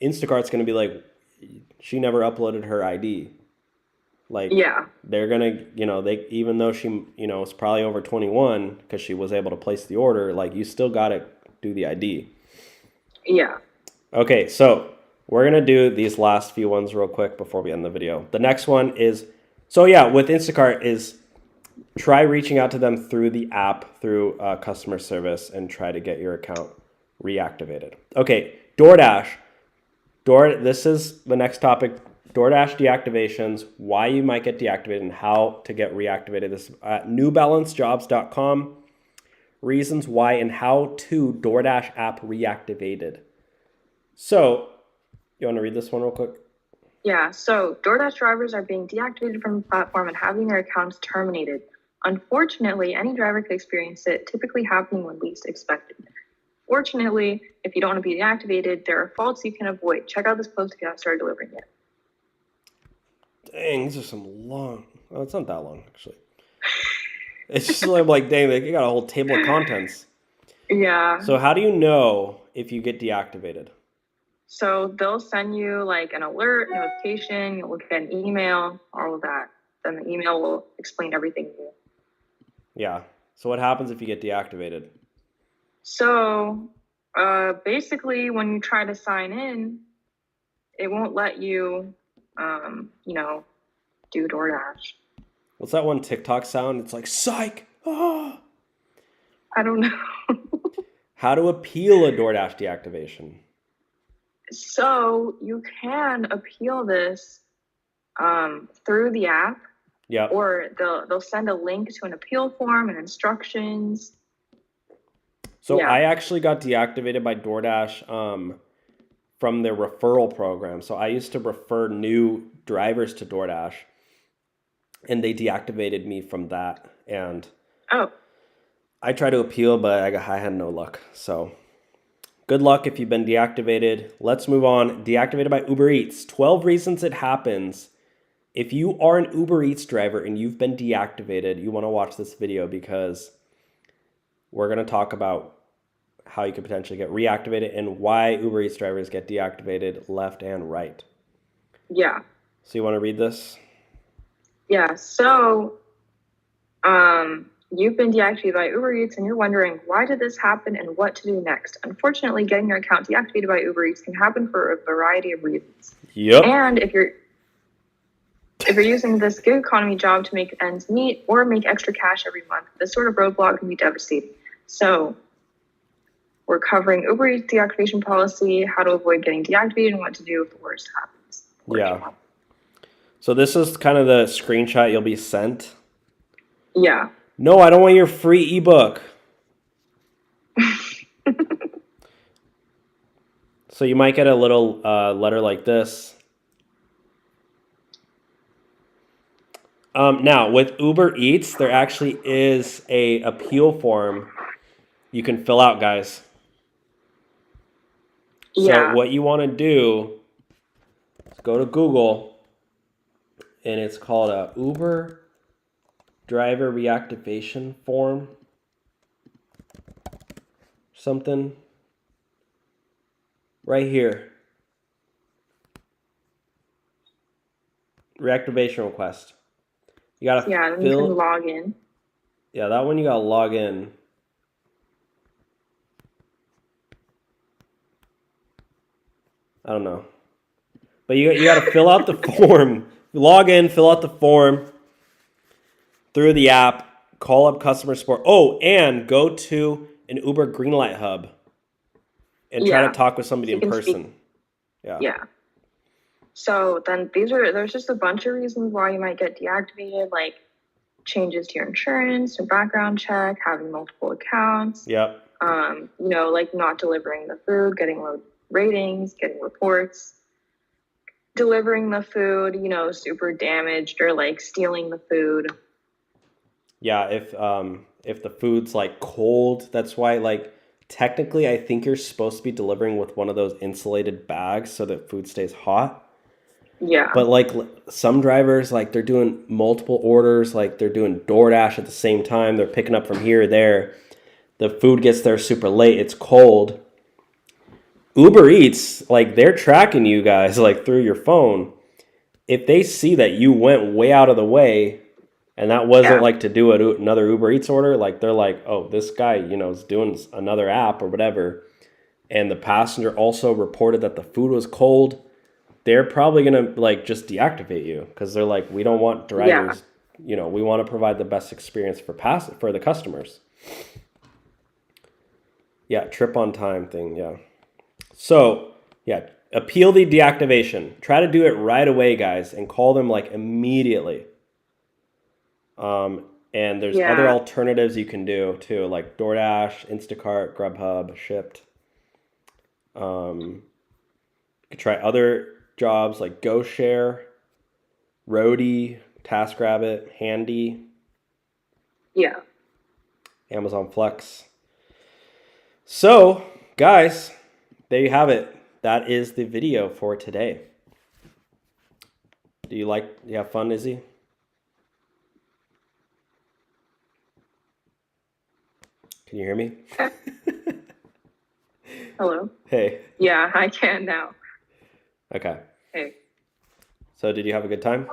Instacart's going to be like, she never uploaded her ID. Like, they're going to, they, even though she, is probably over 21 because she was able to place the order, like you still got to do the ID.
Yeah.
Okay, so we're going to do these last few ones real quick before we end the video. The next one is, with Instacart is try reaching out to them through the app, through customer service, and try to get your account reactivated. Okay, DoorDash. This is the next topic. DoorDash deactivations, why you might get deactivated and how to get reactivated. This is at newbalancejobs.com. Reasons why and how to DoorDash app reactivated. So, you want to read this one real quick?
Yeah, so DoorDash drivers are being deactivated from the platform and having their accounts terminated. Unfortunately, any driver could experience it, typically happening when least expected. Fortunately, if you don't want to be deactivated, there are faults you can avoid. Check out this post to get started delivering it.
Dang, these are some long. Oh, it's not that long, actually. It's just like, dang, they got a whole table of contents.
Yeah.
So how do you know if you get deactivated?
So they'll send you like an alert, notification, you'll get an email, all of that. Then the email will explain everything to you.
Yeah. So what happens if you get deactivated?
So basically when you try to sign in, it won't let you, do DoorDash.
What's that one TikTok sound? It's like, psych! Oh!
I don't know.
How to appeal a DoorDash deactivation?
So you can appeal this through the app.
Yeah.
Or they'll send a link to an appeal form and instructions.
So I actually got deactivated by DoorDash from their referral program. So I used to refer new drivers to DoorDash, and they deactivated me from that. And I tried to appeal, but I had no luck. So Good luck if you've been deactivated. Let's move on. Deactivated by Uber Eats. 12 reasons it happens. If you are an Uber Eats driver and you've been deactivated, you want to watch this video because we're going to talk about how you could potentially get reactivated and why Uber Eats drivers get deactivated left and right.
Yeah.
So you want to read this?
Yeah. So, you've been deactivated by Uber Eats and you're wondering why did this happen and what to do next. Unfortunately, getting your account deactivated by Uber Eats can happen for a variety of reasons.
Yep.
And if you're using this gig economy job to make ends meet or make extra cash every month, this sort of roadblock can be devastating. So we're covering Uber Eats deactivation policy, how to avoid getting deactivated, and what to do if the worst happens.
Yeah. So this is kind of the screenshot you'll be sent.
Yeah.
No, I don't want your free ebook. So you might get a little letter like this. Now, with Uber Eats, there actually is a appeal form you can fill out, guys.
Yeah.
So what you want to do is go to Google, and it's called a Uber driver reactivation form. Something. Right here. Reactivation request. You gotta
then you can log in.
Yeah, that one you gotta log in. I don't know. But you gotta fill out the form. Log in, fill out the form through the app, call up customer support. Oh, and go to an Uber Greenlight hub and try to talk with somebody in person. Yeah.
So then there's just a bunch of reasons why you might get deactivated, like changes to your insurance, your background check, having multiple accounts.
Yep.
Like not delivering the food, getting low ratings, getting reports, delivering the food, super damaged, or like stealing the food.
Yeah, if the food's like cold, that's why like technically I think you're supposed to be delivering with one of those insulated bags so that food stays hot.
Yeah.
But like some drivers, like they're doing multiple orders, like they're doing DoorDash at the same time. They're picking up from here or there. The food gets there super late. It's cold. Uber Eats, like they're tracking you guys like through your phone. If they see that you went way out of the way and that wasn't like to do another Uber Eats order, like they're like, oh, this guy, is doing another app or whatever. And the passenger also reported that the food was cold. They're probably going to like just deactivate you because they're like, we don't want drivers, we want to provide the best experience for the customers. Yeah, trip on time thing, yeah. So, yeah, appeal the deactivation. Try to do it right away, guys, and call them like immediately. And there's other alternatives you can do too, like DoorDash, Instacart, Grubhub, Shipped. You could try other jobs like GoShare, Roadie, TaskRabbit, Handy.
Yeah.
Amazon Flex. So, guys, there you have it. That is the video for today. Do you have fun, Izzy? Can you hear me?
Hello?
Hey.
Yeah, I can now.
Okay.
Hey.
So did you have a good time?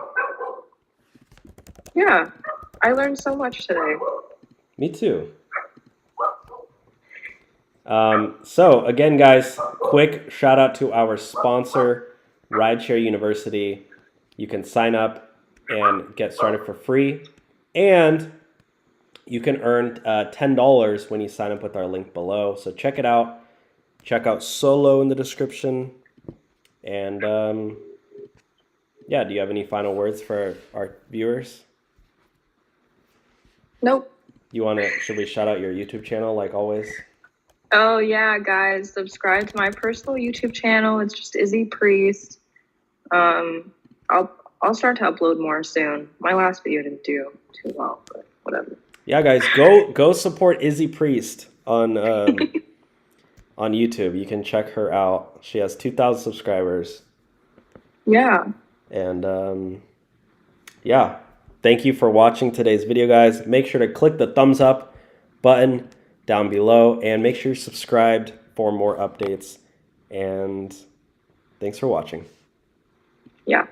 Yeah, I learned so much today.
Me too. So again, guys, quick shout out to our sponsor, Rideshare University. You can sign up and get started for free. And you can earn $10 when you sign up with our link below. So check it out. Check out Solo in the description. And do you have any final words for our viewers?
Nope.
Should we shout out your YouTube channel like always?
Oh yeah, guys, subscribe to my personal YouTube channel. It's just Izzy Priest. I'll start to upload more soon. My last video didn't do too well, but whatever.
Yeah, guys, go support Izzy Priest on on YouTube. You can check her out. She has 2,000 subscribers.
Yeah.
And yeah, thank you for watching today's video, guys. Make sure to click the thumbs up button down below and make sure you're subscribed for more updates. And thanks for watching.
Yeah.